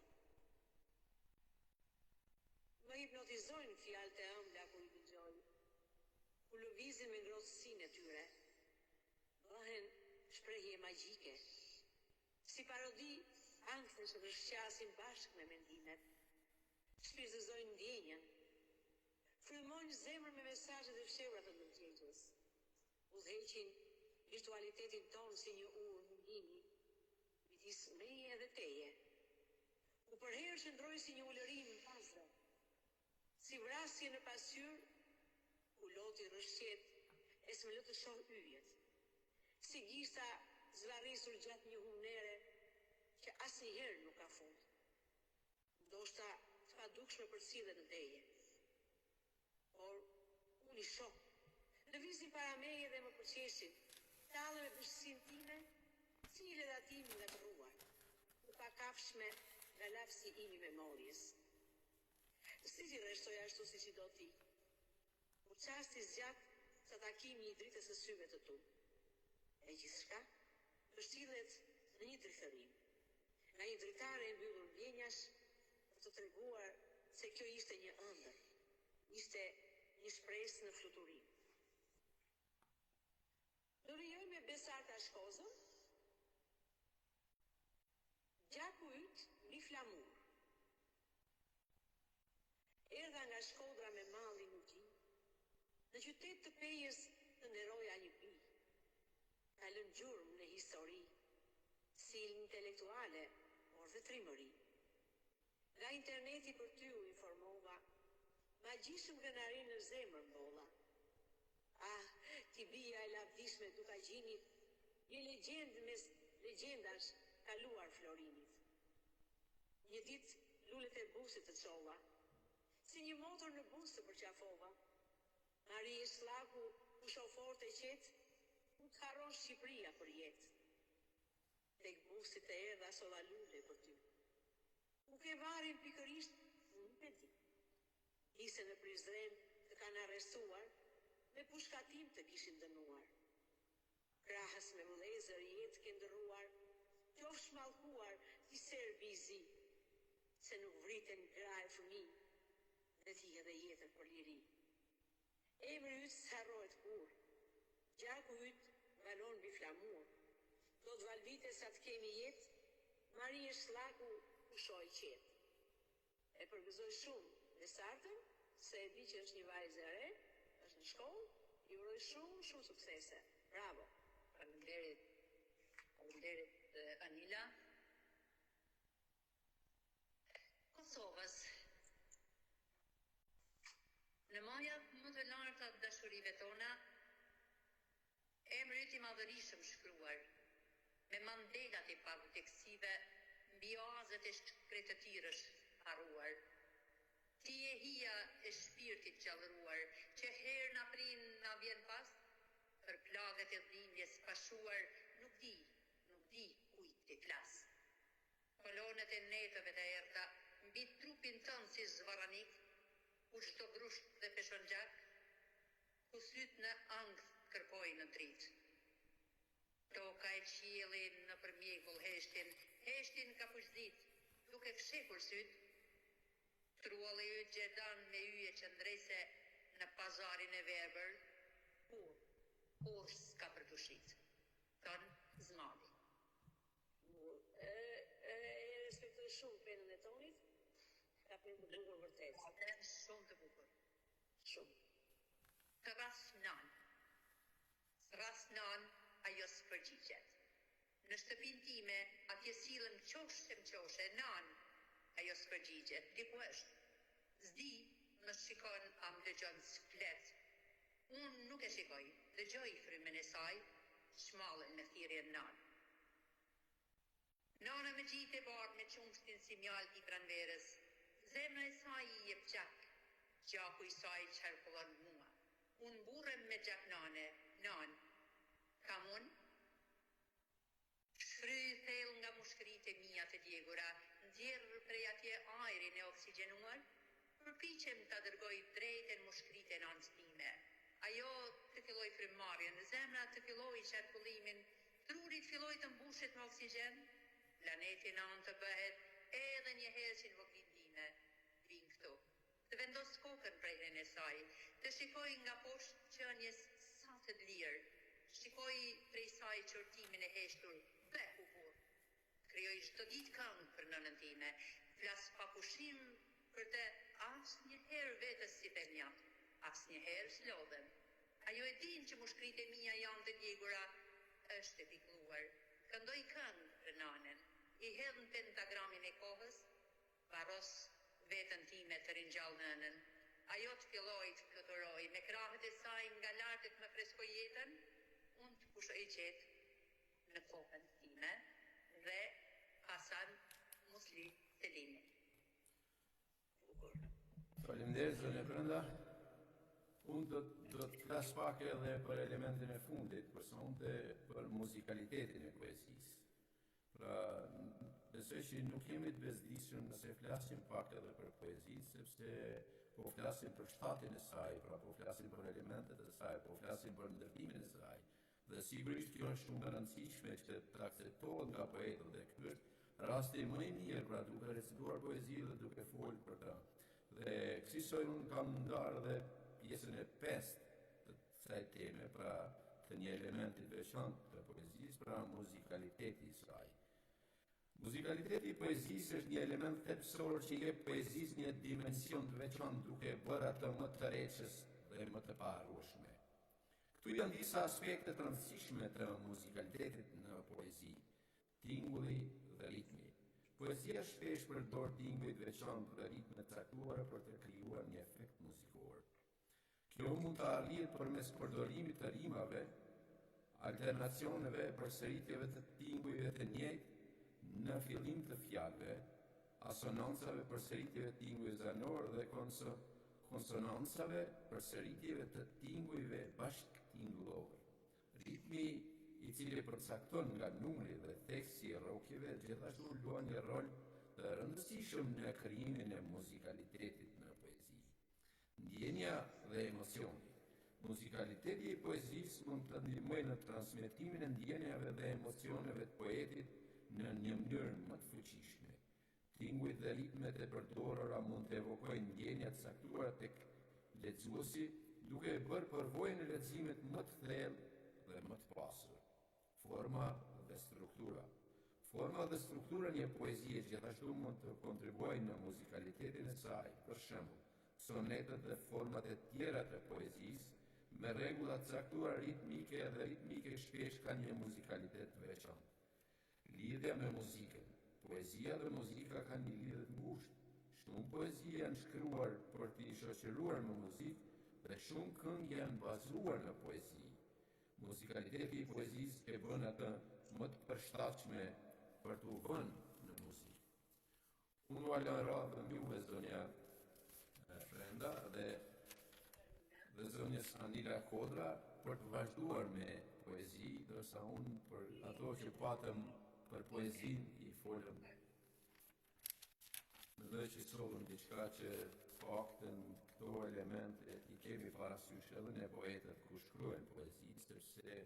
S3: Më hipnotizojnë fjalët e ëmbla kur i dëgjoj, ku lëvizin me ngrohtësinë e tyre. Bëhen shprehje magjike, si parodi ankthë që rrshqasin bashkë me mendimet, shpirtëzojnë ndjenjen, frymojnë zemrën me mesazhet e fshehura të ndërgjegjës, udhëheqin virtualitetin tonë si një urë ndimi, midis meje dhe teje, ku përherë qëndroi si një ulërim në pasë, si vrasje në pasqyrë, ku loti rrshqet e s'më lë të shoh yjet, si gishta zvarrisur gjatë një humnere që asnjëherë nuk ka fund. Ndoshta të padukshme përcillet në deje. Por unë i shoh. Lëvizin para meje dhe më përqeshin, talën me bështësinë time, si një ledatim nga të ruar, u pakafshme nga lafësi imi memorjes. Si ti rreshtoj ashtu si që do ti, kur qasti zgjat sa takimi i dritës së syve të tu. E gjithçka përshtillet në një drithërim, nga një dritare e mbyllur vjenjash për të treguar se kjo ishte një ëndër, ishte një shpresë në fluturim. Do rijoj me Besarta Shkozën, gjaku yt mbi flamur. Erdha nga Shkodra me malli në gjin, në qytet të Pejës të nderoja një pi. Ka lënë gjurmë në histori, si intelektuale, por dhe trimëri. Nga interneti për ty u informova, magjishëm krenarin në zemër mbolla. Ah, ti bija e lavdishme duka gjinit, një legjendë mes legjendash kaluar Florinit. Një ditë lullet e busit të qolla, si një motor në bus të përqafova. Marie Shlaku, ku shofor të qetë, ku të harron Shqipëria për jetë. Tek busit e erdha solla lule për ty. Ku ke varin pikërisht, nuk e di. Ise në Prizren të kanë arrestuar, me pushkatim të kishin dënuar. Krahës me vëllezër jetë ke ndërruar, qofsh mallkuar ti serbi i zi, se nuk vriten gra e fëmijë, dhe ti edhe jetën për liri. Emri yt s'harrohet kur, gjaku yt valon mbi flamur, do të valvite sa të kemi jetë, Marie Shlaku pushoj qetë. E përgëzoj shumë Besartën, se e di që është një vajzë e re, është në shkollë, i uroj shumë suksese. Bravo.
S2: Faleminderit. Faleminderit Anila. Kosovës. Në majat më të larta të dashurive tona, emri yt i madhërisëm shkruar, me mandelat e paguteksive, mbi oazet e shkretëtirësh harruar. Ti e hija e shpirtit gjallëruar, që herë na prin na vjen pas, për plagët e dhimbjes pashuar, nuk di kujt ti flas. Kolonet e netëve të errta, mbi trupin tënd si zvaranik, ku çdo grusht dhe peshongjak, ku syt në ankth kërkojnë në dritë. Toka e qiellin në përmjekull heshtin ka pushdit, duke fshekur syt. Trualli yt gjedan me yje qëndrese në pazarin e verbër, kur kur s'ka për të shit. Thonë zmadi.
S3: E respektoj shumë penën e tonit, ka penë të bukur vërtet.
S2: Shumë të bukur.
S3: Shumë.
S2: Të ras nan ajo s'përgjigjet. Në shtëpinë time, atje sillen qoshe, nan ajo s'përgjigjet. Diku është. Zdi, më shikon a më dëgjon s'flet. Unë nuk e shikoj, dëgjoj frymën e saj, shmallën me thirrjen nan. Nana me gjitë e bardhë me qumshtin si mjalti i pranverës. Zemra e saj i jep gjak, gjaku i saj qarkullon mua. Unë burrem me gjak nane, nan, kam unë? Shfryj thellë nga mushkëritë e mia të djegura, ndjerr prej atje ajrin e oksigjenuar, përpiqem ta dërgoj drejt në mushkëritë e nanës time. Ajo të filloj frymëmarrjen, zemra të filloj qarkullimin, trurit filloj të mbushet me oksigjen, planeti nan të bëhet edhe një herë që në voglit time. Vin këtu, të vendos kokën prej hene saj, të shikoj nga poshtë qënjes sa të lirë, shikoj prej saj qortimin e heshtur, bleku burr. Krijoj çdo ditë këngë për nënën time, flas pa pushim për të asnjëherë vetës si penjat, asnjëherë s'lodhem. Ajo e din që mushkëritë e mia janë të djegura, është e pikëlluar. Këndoj këngë për nanën, i hedh në pentagramin e kohës, varros vetën time të ringjall nënën. Ajo të filloj të fluturoj, me krahët e saj nga lartët më freskoj jetën, unë të pushoj qetë në kokën time dhe Hasan Musli Selimi.
S1: Faleminderit zone Brenda. Unë do të flas pak edhe për elementin e fundit, për muzikalitetin e poezisë. Pra, besoj që nuk jemi të bezdisur nëse flasim pak edhe për poezi, sepse po flasim për shtatin e saj, pra po flasim për elementet e saj, po flasim për ndërtimin e saj. Dhe sigurisht kjo është shumë e rëndësishme që të akceptohet nga poetët dhe ky është rasti më i mirë, pra duke recituar poezi dhe duke folur për ta. Dhe kësaj unë kam ndarë dhe pjesën e 5 të kësaj teme, pra të një elementi të veçantë të poezisë, pra muzikaliteti i saj. Muzikaliteti i poezisë është një element thelbësor që jep poezisë një dimension të veçantë duke bërë atë më të tërheqës dhe më të paharrueshme. Këtu janë disa aspekte të rëndësishme të muzikalitetit në poezi: tingulli dhe ritmi. Poezia shpesh përdor tinguj të veçantë dhe ritme të caktuara për të krijuar një efekt muzikor. Kjo mund të arrihet përmes përdorimit të rimave, alternacioneve, përsëritjeve të tingujve të njëjtë në fillim të fjalëve, asonancave, përsëritjeve të tingujve zanor dhe konsonancave, përsëritjeve të tingujve bashkëtingullor. Ritmi i cili përcakton nga numri dhe teksti i rrokjeve gjithashtu luan një rol të rëndësishëm në krijimin e muzikalitetit në poezi. Ndjenja dhe emocioni. Muzikaliteti i poezisë mund të ndihmojë në transmetimin e ndjenjave dhe emocioneve të poetit në një mënyrë më të fuqishme. Tingujt dhe ritmet e përdorura mund të evokojnë ndjenja të caktuara tek lexuesi, duke e bërë përvojën e leximit më të thellë dhe më të pasur. Forma dhe struktura. Forma dhe struktura një poezie gjithashtu mund të kontribuojnë në muzikalitetin e saj. Për shembull, sonetet dhe format e tjera të poezisë, me rregulla të caktuara ritmike dhe ritmike shpesh kanë një muzikalitet të veçantë. Lidhja me muzikën. Poezia dhe muzika kanë një lidhje të ngushtë. Shumë poezi janë shkruar për të shoqëruar me muzikë dhe shumë këngë janë bazuar në poezi. Muzikaliteti i poezisë e bën atë më të përshtatshme për të vënë në muzikë. Unë u lëm radhën juve zonja Brenda dhe zonjës Anila Kodra për të vazhduar me poezi, dërsa unë për ato që patëm për poezin i folëm. Mendoj që solëm diçka që faktën këto elemente i kemi parasysh edhe ne poetët ku shkruajnë poezi, sepse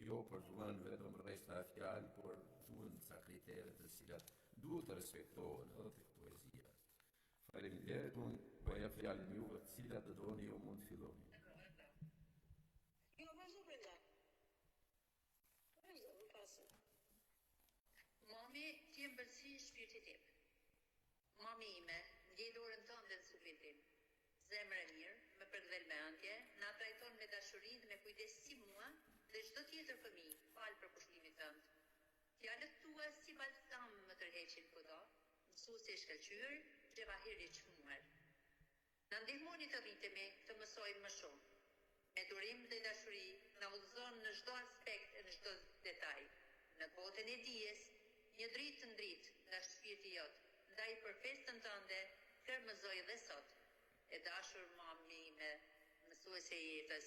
S1: jo për të vënë vetëm rreshta e fjalë, por duhen ca kritere të cilat duhet të respektohen edhe tek poezia. Faleminderit, unë po jap fjalën juve, të cilat do doni ju mund të filloni.
S3: Jo, vazhdo Brenda.
S2: përsi shpirtit tim. Mami ime, ndjej dorën tënde në supin tim. Zemër e mirë, me përgdhelmendje, na trajton me dashuri dhe me kujdes si mua dhe çdo tjetër fëmijë, fal për kushtimin tënd. Fjalët tua si balsam më tërheqin kudo, mësuesi i shkëlqyer, xhevahiri i çmuar. Na ndihmoni të rritemi, të mësojmë më shumë. Me durim dhe dashuri, na udhëzon në çdo aspekt e në çdo detaj. Në botën e dijes, një dritë të ndritë nga shpirti jot, ndaj për festën tënde, kërmëzoj dhe sot. E dashur mami ime, mësuese e jetës,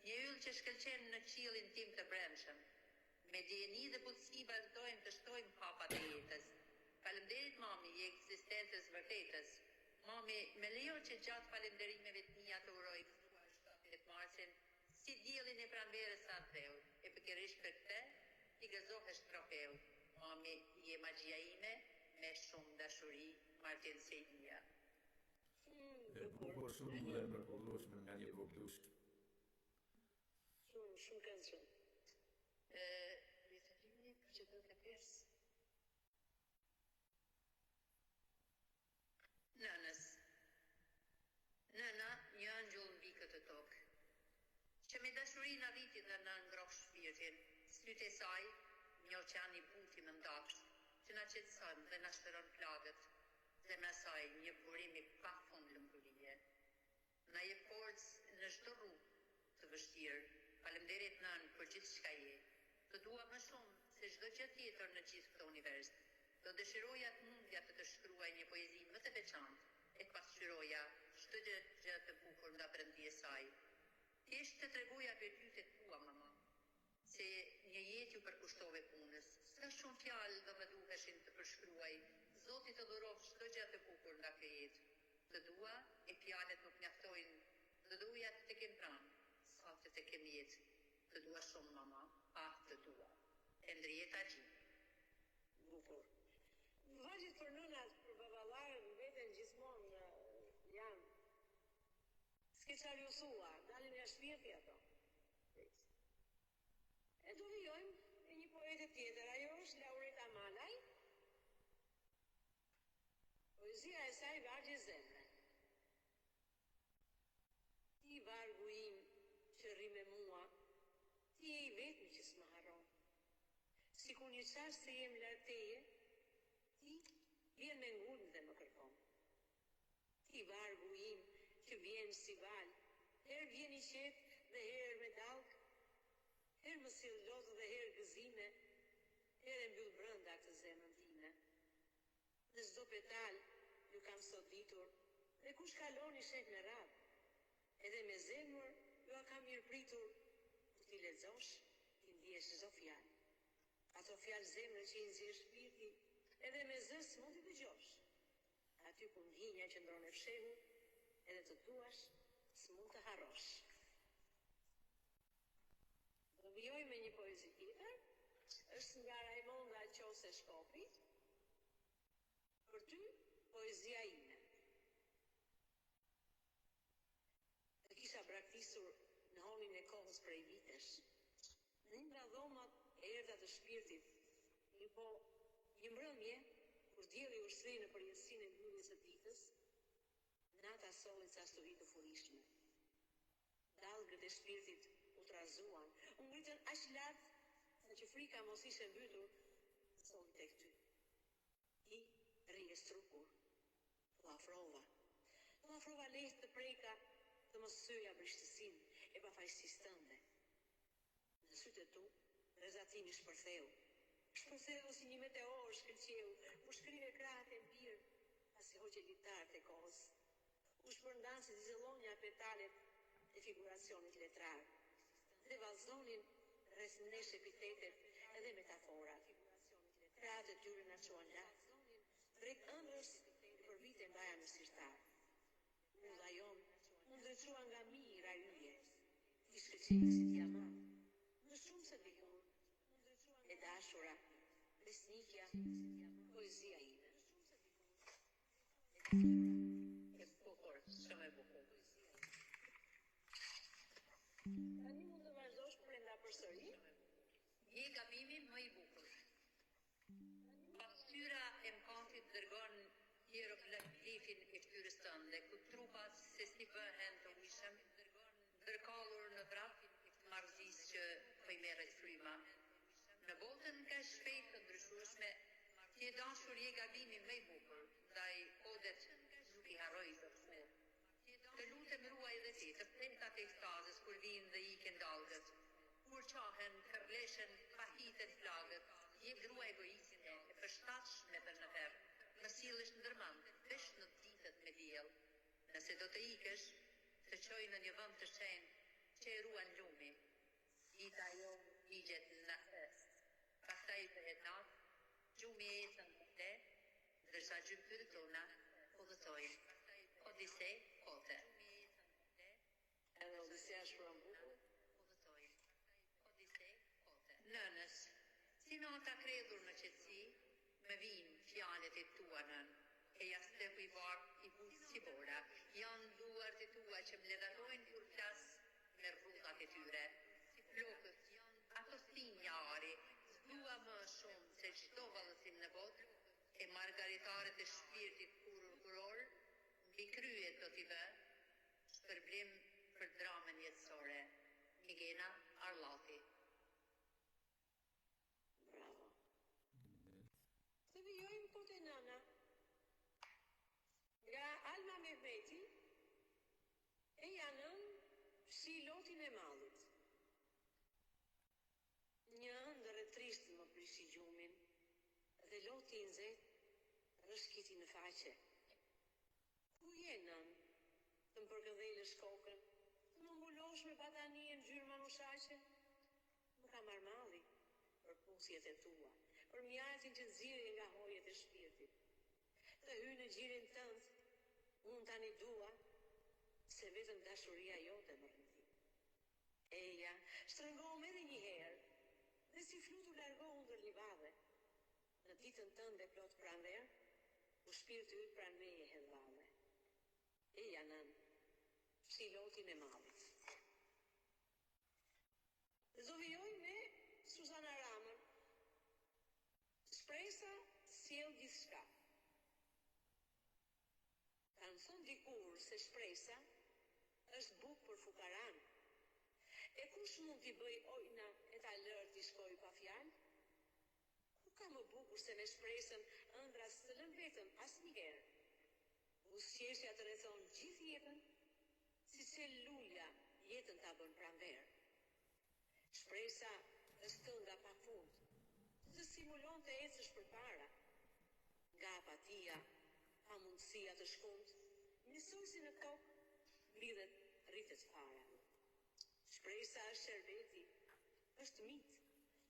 S2: një yll që shkëlqen në qiellin tim të brendshëm. Me dijeni dhe butësi vazhdojmë të shtojmë hapat e jetës. Faleminderit mami i ekzistencës vërtetës. Mami, me lejo që gjatë falënderimeve të mia të uroj 7 marsin, si diellin e pranverës sa theu, e pikërisht për këtë, i gëzohesh trofeu. Mami, je magjia ime, me shumë dashuri, Martin Sejnia.
S1: E bukur shumë dhe mrekullueshme nga një voglush.
S3: Shumë këndshëm.
S2: Rifletimi për që do të pers. Nënës. Nëna, një angjëll mbi këtë tokë, që me dashuri na rriti dhe na ngroh shpirtin. Sytë e saj, një oqean i butë më ndapsht, që na qetëson dhe na shtëron plagët. Zemra saj, një burim i pafund lumturie. Na jep forcë në çdo rrugë të vështirë. Faleminderit nën për gjithçka je. Të dua më shumë se çdo gjë tjetër në gjithë këtë univers. Do dëshiroja të mundja të shkruaj një poezi më të veçantë e të pasqyroja çdo gjë të bukur nga brendia e saj. Thjesht të tregoja virtytet tua, mama. Se një jetë ju përkushtove punës. Sa shumë fjalë do më duheshin të përshkruaj. Zoti të dhurof çdo gjë të bukur nga kjo jetë. Të dua e fjalët nuk mjaftojnë. Të duja të kem pranë, sa të kem jetë. Të dua shumë, mama. Të dua. Henrieta G.
S3: Bukur. Vajzit për nënat, për baballarën, veten gjithmonë janë skeçarjosua, dalin nga shpirti ato. E do vijojmë e një poete tjetër, ajo është Laureta Malaj. Poezia e saj Vargje zemre. Ti vargu im që rri me mua, ti je i vetmi që s'më harron. Sikur një qast se jem larg teje, ti vjen me ngullën dhe më kërkon. Ti vargu im që vjen si val, her vjen i qetë dhe her me dalk, her më sill lodhë dhe her gëzime, her e mbyll brenda këtë zemrën time. Në çdo petal ju kam sot ditur, dhe kush kalon i shet me radhë. Edhe me zemër ju a kam mirë pritur, kur ti lexosh, ti ndihesh çdo fjalë. Ato fjalë zemre që i nxjerr shpirti, edhe me zë s'mund t'i dëgjosh. Aty ku ndjenja qëndron e fshehur, edhe të duash, s'mund të harrosh. Do vijoj me një poezi tjetër, është nga Raimonda Qose Shkopi, për ty, poezia ime. Të kisha braktisur në honin e kohës prej vitesh, në nga dhomat e erda të shpirtit, një mbrëmje, kur dielli ushtri në përjetësinë e mbylljes së ditës, nata solli ca stuhi të furishme. Dallgët e shpirtit u trazuan, u ngritën aq lart sa që frika mos ishte mbytur, solli tek ty. Ti rrije strukur, u afrova lehtë të preka, të mos syja brishtësinë e pafajësisë tënde. Në sytë e tu, rrezatimi shpërtheu si një meteor shkëlqeu, u shkrive krahët e mbirë, pasi hoqe litarët e kohës. U shpërndan si zilonja petalet e figuracionit letrar, dhe vallëzonin rreth nesh epitetet edhe metaforat. Krahët e tyre na çuan lart, drejt ëndrës e për vite mbaja në sirtar. Ulla jon u ndriçua nga mira yje, i shkëlqej si diamant, në shumë se vihur. E dashura, besnikja, poezia ime.
S2: E bukur, shumë e bukur.
S3: Tani mund të vazhdosh brenda përsëri?
S2: Je gabimi më i bukur. Pasqyra
S4: hieroglifin e fytyrës tënde, ku trupat se si bëhen të ujshëm, ndërkallur në vrap të marrëzisë që po i merret fryma. Në botën ka shpejt të ndryshueshme, ti e dashur je gabimi më i bukur, ndaj kodet nuk i harroj të fur. Të lutem ruaj edhe ti të plentat e ekstazës kur vinë dhe iken dallgët, kur qahen, kërleshen, pahiten flagët, je grua egoiste, e përshtatshme për në herë, më sillesh ndërmend, vesh në ditët me diell. Nëse do të ikësh, të qoj në një vend të shenjtë, që e ruan lumi. Dita jo igjet në est, pastaj bëhet natë, gjumi e ecën për te, ndërsa gjymtyrët tona udhëtojnë. Odisej, kote.
S3: Edhe Odiseja shkruan bukur.
S4: Nënës, si nata kredhur në qetësi, më vinë fjalët e tua nën, e jasteku i varë i butë si bora, janë duart e tua që më ledharojnë kur flas me rrughat e tyre. Flokët, ato thinja ari, s'dua më shumë se çdo vallësim në botë, e margaritaret e shpirtit kuror, mbi kryet do t'i vë, shpërblim për dramën jetësore. Migena Arllati.
S3: Bravo. Të vijojmë kote nana. Nga Alma Mehmeti, e janën si lotin e mallit. Një ëndër e trist më prisi gjumin, dhe loti i nxehtë rëshkiti në faqe. Ku je nën? Të më përkëdhelësh kokën, të më mbulosh me batanien gjyrma në shaqe? Më ka marrë malli për pusjet e tua, për mjartin që nxirri nga hojet e shpirtit. Të hy në gjirin tënd, unë tani dua, se vetëm dashuria jote më rëndi. Eja, shtrëngohëm edhe një herë, dhe si flutur largohëm ndër livade. Në ditën tënde plot pranver, ku shpirti yt pran meje hedhave. Eja nën, si lotin e mallit. Do vijoj me Suzana Ramën. Shpresa sjell gjithçka. Kanë thënë dikur se shpresa është bukë për fukaran. E kush mund t'i bëj ojna e ta lërë t'i shkoj pa fjalë? Ku ka më bukur se me shpresën ëndra së lën vetëm asnjëherë. Usqeshja të rrethon gjithë jetën, si se lulja jetën ta bën pranver. Shpresa është kënga pafund, të simulon të ecësh përpara. Nga apatia, pamundësia të shkund, njësoj si në kokë, lidhet rritet fara. Shpresa është sherbeti, është mit,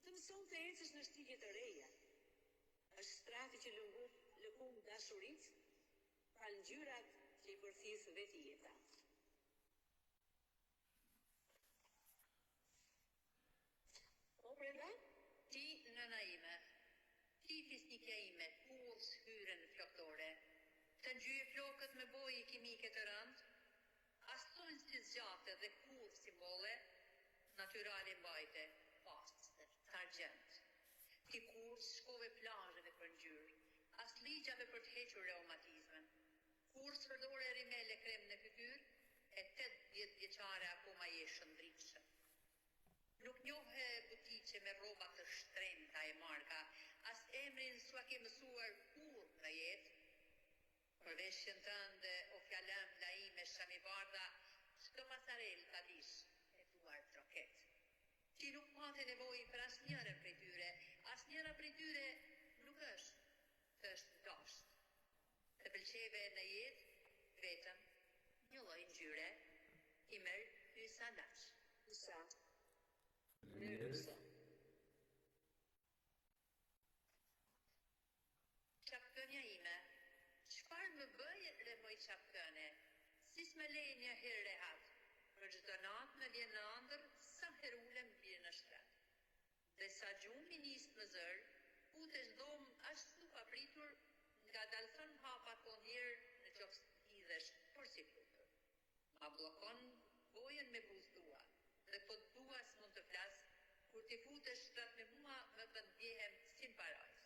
S3: të mëson të ecësh në shtitje të reja. Është strati që lëkun dashurit, pra ngjyrat që i përthis veti jeta. O Brenda?
S4: Ti, nëna ime, ti fisnikja ime, kur s'hyren flokëtore, të ngjyë flokët me bojë kimike të rënd, as tonjë si zgjate dhe kur simbole, natyrale mbajte, pastër, t'argjend. Ti kur shkove plazheve për ngjyrë, as ligjave për të hequr reumatizmën. Kur s'përdore rimele krem në fytyrë, e 80 vjeçare akoma je shëndritshëm. Nuk njohe butiqe me rroba të shtrenjta e marka, as emrin s'ua ke mësuar kur në jetë. Për veshjen tënde o fjalëm la ime shamibardha, çdo pasarel ta dish e duar troket. Ti nuk pate nevojë për asnjërin prej tyre, asnjëra prej tyre nuk është dashur. Të pëlqeve në jetë vetëm një lloj ngjyre, i merr hysa dash.
S3: Hysa. Hysa.
S4: Qapkënja ime, çfarë më bëj re moj qapkëne? Si s'me lej një herë rehat, për çdo natë me vjen në ëndër, sa herë ulem bie në shtrat. Dhe sa gjumi nis më zër, putesh dhomë ashtu papritur, nga dalëthën hapa ton herë në qofës hidhesh për si plutur. Ma blokon bojën me buzëdua, dhe po t'dua s'mund të flasë, kur t'i futesh shtrat me mua më bëndjehem si parajs.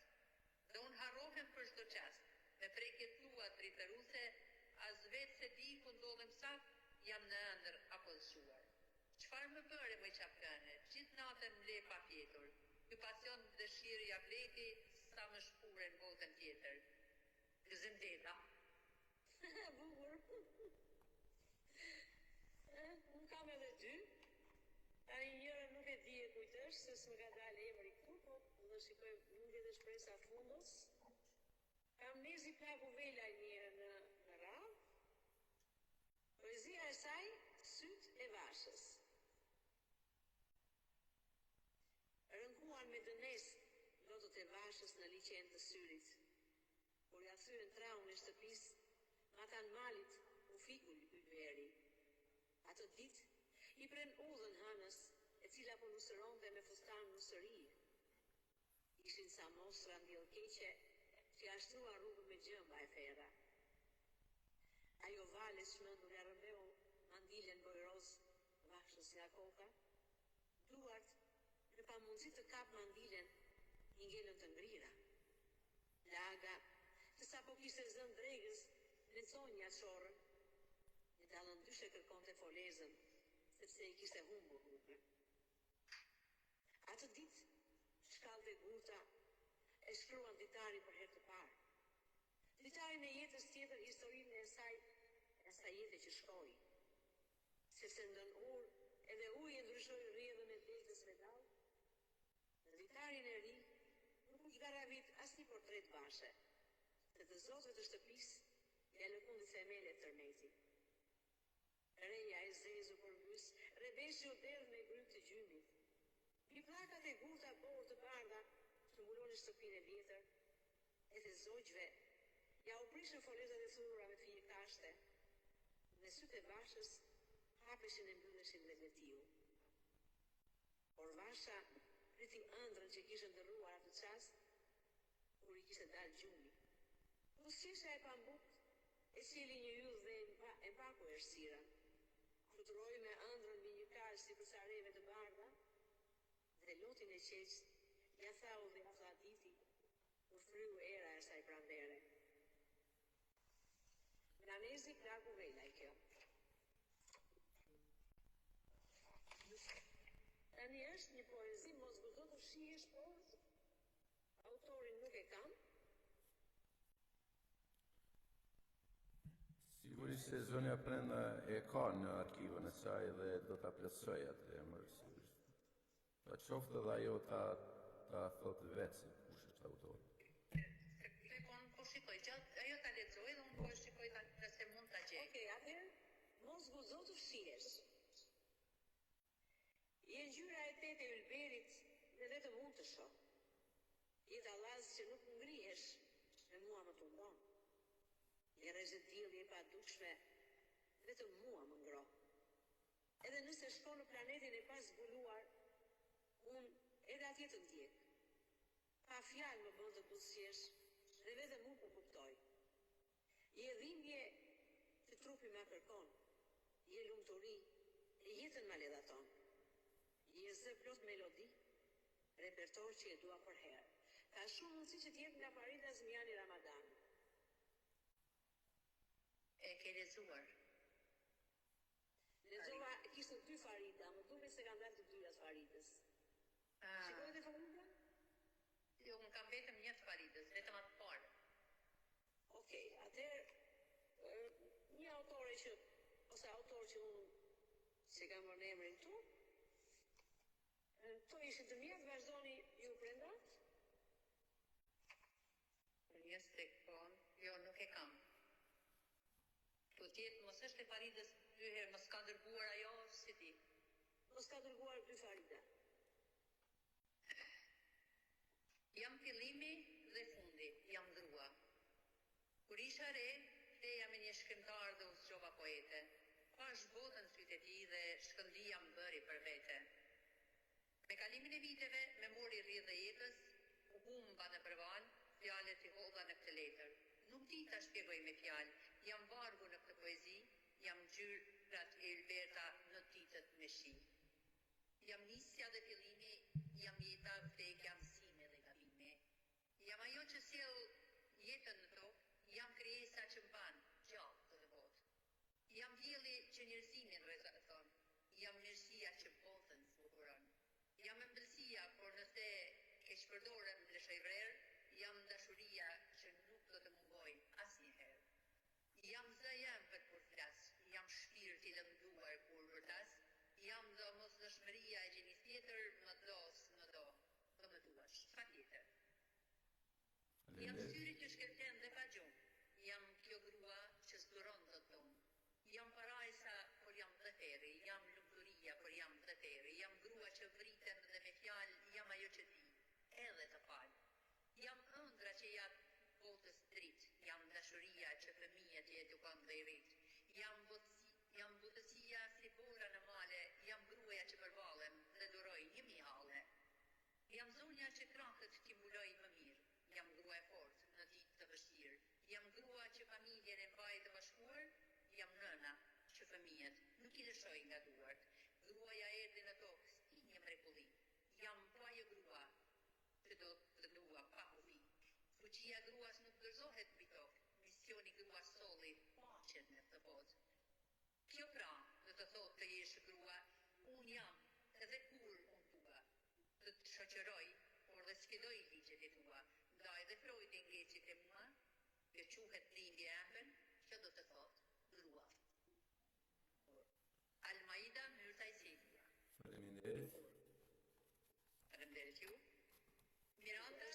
S4: Dhe unë harrohem për çdo qast, me preket tua pritëruse, as vetë se di ku ndodhem sakt, jam në ëndër apo zgjuar. Çfarë më bëre më qapkane, gjithë natën mle pa pjetur. Ky pasion dëshirë ja bleti, sa më shpure në botën tjetër. Gëzëndeta.
S3: Bukur. Unë kam edhe dy. Tani njërën nuk e di e kujt është, se s'më ka dalë emri këtu, po dhe shikoj nuk e dhe shpresa fundos. Kam Nezi Plaku Velaj një në radhë. Poezia e saj, Syt e Vashës. Rënkuan me dënes lotët e Vashës në liqen të syrit. Kur ja thyen traun e shtëpis, matan malit u fikull i beri. Atë dit, i pren udhën Hanës, e cila po nusëronte me fustan nusëri. Ishin sa mostra ndjell keqe, që ashtrua rrugën me gjëmba e fera. Ajo vale shmëndur ja rëmbeu mandilen bojroz Vashës nga koka. Duart, në pamundësi të kap mandilen, i ngelën të ngrira. Laga, që sa po kishte zënë dregës, lecon një qorën, e dalën dyshe kërkon të folezën, sepse i kishte humbur rrugën. Atë ditë, shkallë gurta, e shkruan ditari për herë të parë. Ditarin e jetës tjetër, historinë e saj jete që shkoi. Sepse ndën urë, edhe uji e ndryshoi rrjedhën e deltës Vedall. Në ditarin e ri, nuk u zgaravit asnjë portret Bashe, se të zotëve të shtëpisë ja lëkundi themelet tërmeti. Reja e zezu përbys, reveshi u derdh me gryp të gjymit. Mbi pllakat e gurta borë të bardha, që mbuloni shtëpinë e vjetër, e të zogjve, ja u prishën folezat e thurura me fije kashte. Në sytë e Vashës, hapeshin e mbylleshin dhe vetiu. Por Vasha priti ëndrën që kishte ndërruar atë çast, kur i kishte dalë gjumi. Pusqesha e pambukt, e sjeli një yll dhe e paku errësira. Fluturoi me ëndrën mbi një kaq si për sareve të bardha, dhe lotin e qeq, ja thau dhe Afroditi, u fryu era e saj pranvere. Nga Nezi Plaku Velaj kjo. Tani është një poezi mos guxo të shihesh, por autorin nuk e kam.
S1: Sigurisht se zonja Prenda e ka në arkivën e saj dhe do ta plotësoj atë emër sigurisht. Pa qoftë edhe ajo ta thotë vetë se kush është autori.
S4: Po shikoj gjatë, ajo ta lexoj dhe unë po shikoj se mund ta gjej.
S3: Okej, atëherë mos guxo të fshihesh. Je ngjyra e tetë e ylberit dhe vetëm unë të shoh. Je dallaz që nuk ngrihesh, e mua më tumbon. Je rrezëdilje e padukshme, vetëm mua më ngro. Edhe nëse shkon në planetin e pazbuluar, unë edhe atje të ndjek. Pa fjalë më bën të buzëqesh, dhe vetëm unë po kuptoj. Je dhimbje që trupi ma kërkon. Je lumturi, e jetën ma ledhaton. Je zë plot melodi, repertor që e dua për herë. Ka shumë mundësi që t'jetë nga Farida Zmiani Ramadan.
S4: E ke lexuar?
S3: Lexova, kishte dy Farida, më duket se kanë dalë të dyja të Faridës. Shikoj dhe Farida?
S4: Jo, unë kam vetëm një të Faridës, vetëm atë parë.
S3: Okej, atëherë një autore që, ose autor që unë që kam vënë emrin tu, to ishin të mjetë, vazhdoni ju Prenda?
S4: Një sekond, jo, nuk e kam. Po tjetë, mos është e Faridës dy herë, mos ka dërguar ajo, si ti?
S3: Mos ka dërguar dy Farida.
S4: Jam fillimi dhe fundi, jam drua. Kur isha re, teja me një shkrimtar dhe u zgjova poete. Pash botën sytë e tij dhe shkëndija më bëri për vete. Me kalimin e viteve, me mori rrjedhë e jetës, u humba në përvan, fjalët i hodha në këtë letër. Nuk di ta shpjegoj me fjalë, jam vargu në këtë poezi, jam gjyrat e ylberta në ditët me shi. Jam nisja dhe fillimi, jam jeta, vdekja, mësime dhe gabime. Jam ajo që sjell jetën në tokë, jam krijesa që mba përdorem në shajrer, jam dashuria që nuk do të mungoj asnjëherë. Jam zëjem për kur flas, jam shpirti i lënduar kur vërtas, jam domosdoshmëria e gjinit tjetër, më do, do më duash, patjetër. Jam syri që shkëlqen dhe pa gjumë, jam kjo grua që zburon të tonë. Jam parajsa, por jam dhe theri, jam lumturia, por jam dhe theri, jam grua që vritem dhe me fjalë, jam ajo që di, edhe të falë. Jam ëndra që jatë botës dritë, jam dashuria që fëmijët i edukon dhe i rritë. Jam butësia si bora në male, jam gruaja që përbalem dhe duroj 1000 hale. Jam zonja që krahët t'i mbuloj më mirë, jam grua e fortë në ditë të vështirë. Jam grua që familjen e mbaj të bashkuar, jam nëna që fëmijët nuk i lëshoj nga duart. Gruaja erdhi në tokë si një mrekulli. Jam po ajo grua që do të dua pa kufi. Fuqia gruas nuk gërzohet mbi tokë. Misioni gruas solli paqen në këtë botë. Kjo pra do të thotë të jesh grua, unë jam edhe kur unë tua. Të të shoqëroj, por dhe sfidoj ligjet e tua. Ndaj dhe Freud ngecit e mua, që quhet lindje embën, që do të thotë grua. Almaida Myrtajsevia.
S1: Faleminderit.
S4: Faleminderit ju. Miranda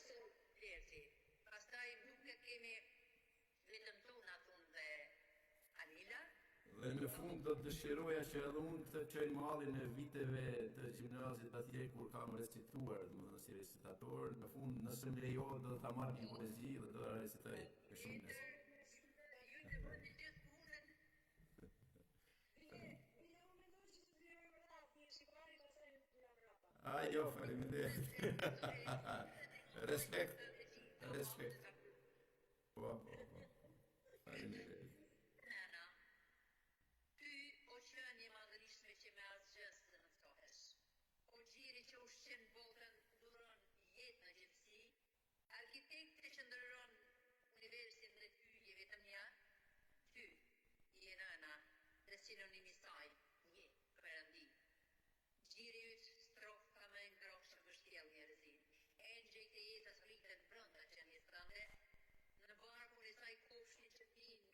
S4: Lerti. Pastaj nuk e kemi vetëm tona unë dhe Anila.
S1: Dhe në fund do të dëshiroja që edhe unë të qoj mallin e viteve të gjimnazit atje kur kam recituar, domethënë si recitator, në fund nëse më lejohet do ta marr një poezi dhe do ta recitoj për shumë nëse. Jo, faleminderit. Respekt. Po. Faleminderit.
S4: Nana, ty o qënje madhërishme që me asgjës të nëftohesh. O gjiri që ushqen botën, dhuron jetë në gjithësi, arkitekte që ndërron universin dhe ty je vetëm një, ty je nëna dhe sinonimi saj je përëndi. Gjiri ytë strofka më ngrohshëm vështjell njerëzit, engjëjt e jetës rriten brënda qenjes tënde, në barkun e saj kofshin që pinë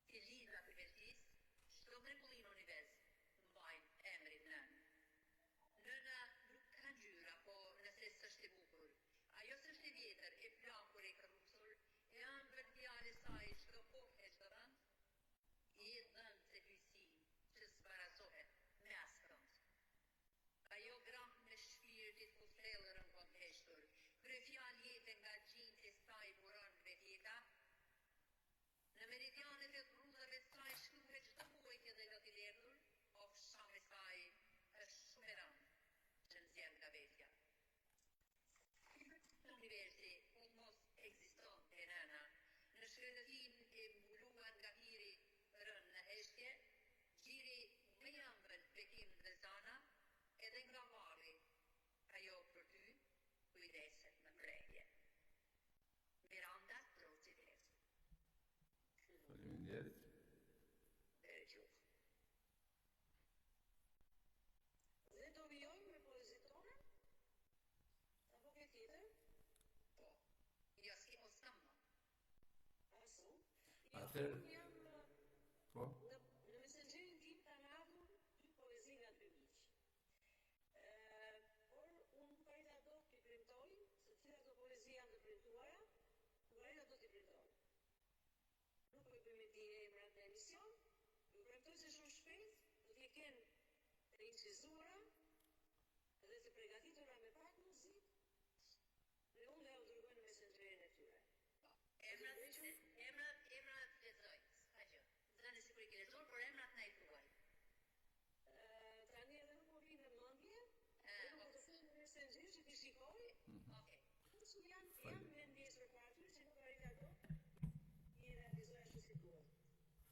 S4: si lidha për veltis, çdo mrekulli në univers mbajnë emrin nën. Nëna nuk ka ngjyra, po nëse s'është e bukur, ajo s'është e vjetër, e plakur e kërrusur, e ëmbël fjalë saj çdo kohë e çdo vend, jetë dhënë se hyjsi që s'barazohet me askënd. Ajo grah me shpirtit ku thellërën kon heshtur, krye fjalë jetë nga gjinët e saj buron vetjeta. Në meridianet e rrugëve të saj shkruhet çdo mujtje dhe lot i lerdhur, ofsham e saj është shumë e rëndë që nxjerr nga vetja. Në universi mos ekziston të nëna, në shkretëtin e mbuluar nga hiri rënë në heshtje, gjiri me ëmbël bekim dhe zana, edhe nga varri, ajo për ty kujdeset në prehje. Miranda Trocides.
S1: Faleminderit.
S3: Dhe do vijojmë me poezit tona? Apo ke tjetër?
S4: Po, jo s'kam më.
S3: Asu?
S1: Atëherë,
S3: Jam
S1: po.
S3: në mesengjerin tim kam ardhur dy poezi nga dy miq. Por unë nuk arrita do t'i premtoj se cilat do poezi janë të premtuara, nuk arrita do t'i premtoj. Nuk po i përmeti emrat në emision, ju premtoj se shumë shpejt do t'i kenë të incizuara dhe të përgatitura me pak muzikë dhe unë dhe u dërgoj në mesengjerin e tyre.
S4: Emrat lexoj, s'ka gjë. Zani sikur i ke lexuar, por emrat na i thuaj.
S3: Tani edhe nuk më vinë në mendje, nuk do të them në mesengjer që ti shikoj.
S4: Okej.
S3: Që janë me ndjesur për aty që nuk arrita do i realizoj ashtu si duhet.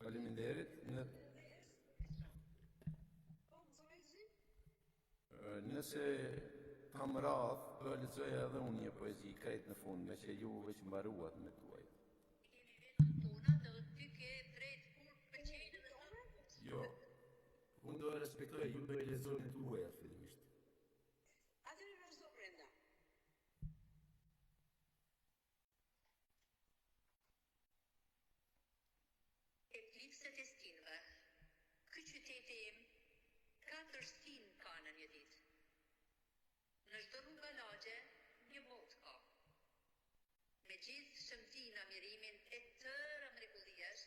S1: Faleminderit. Nëse kam radh, do lexoj edhe unë një poezi krejt në fund, me që ju veç mbaruat me tuaj.
S4: Kemi vetëm tona, do ty ke drejt kur pëlqejnë dhe thonë.
S1: Jo, unë do respektoj, ju do e lexoni tuaja fillimisht.
S3: Atëherë vazhdo Brenda.
S4: tim, 4 stinë ka në një ditë. Në çdo rrugë lagje, një botë ka. Me gjithë shëmtina mirimin e tërë mrekulliash,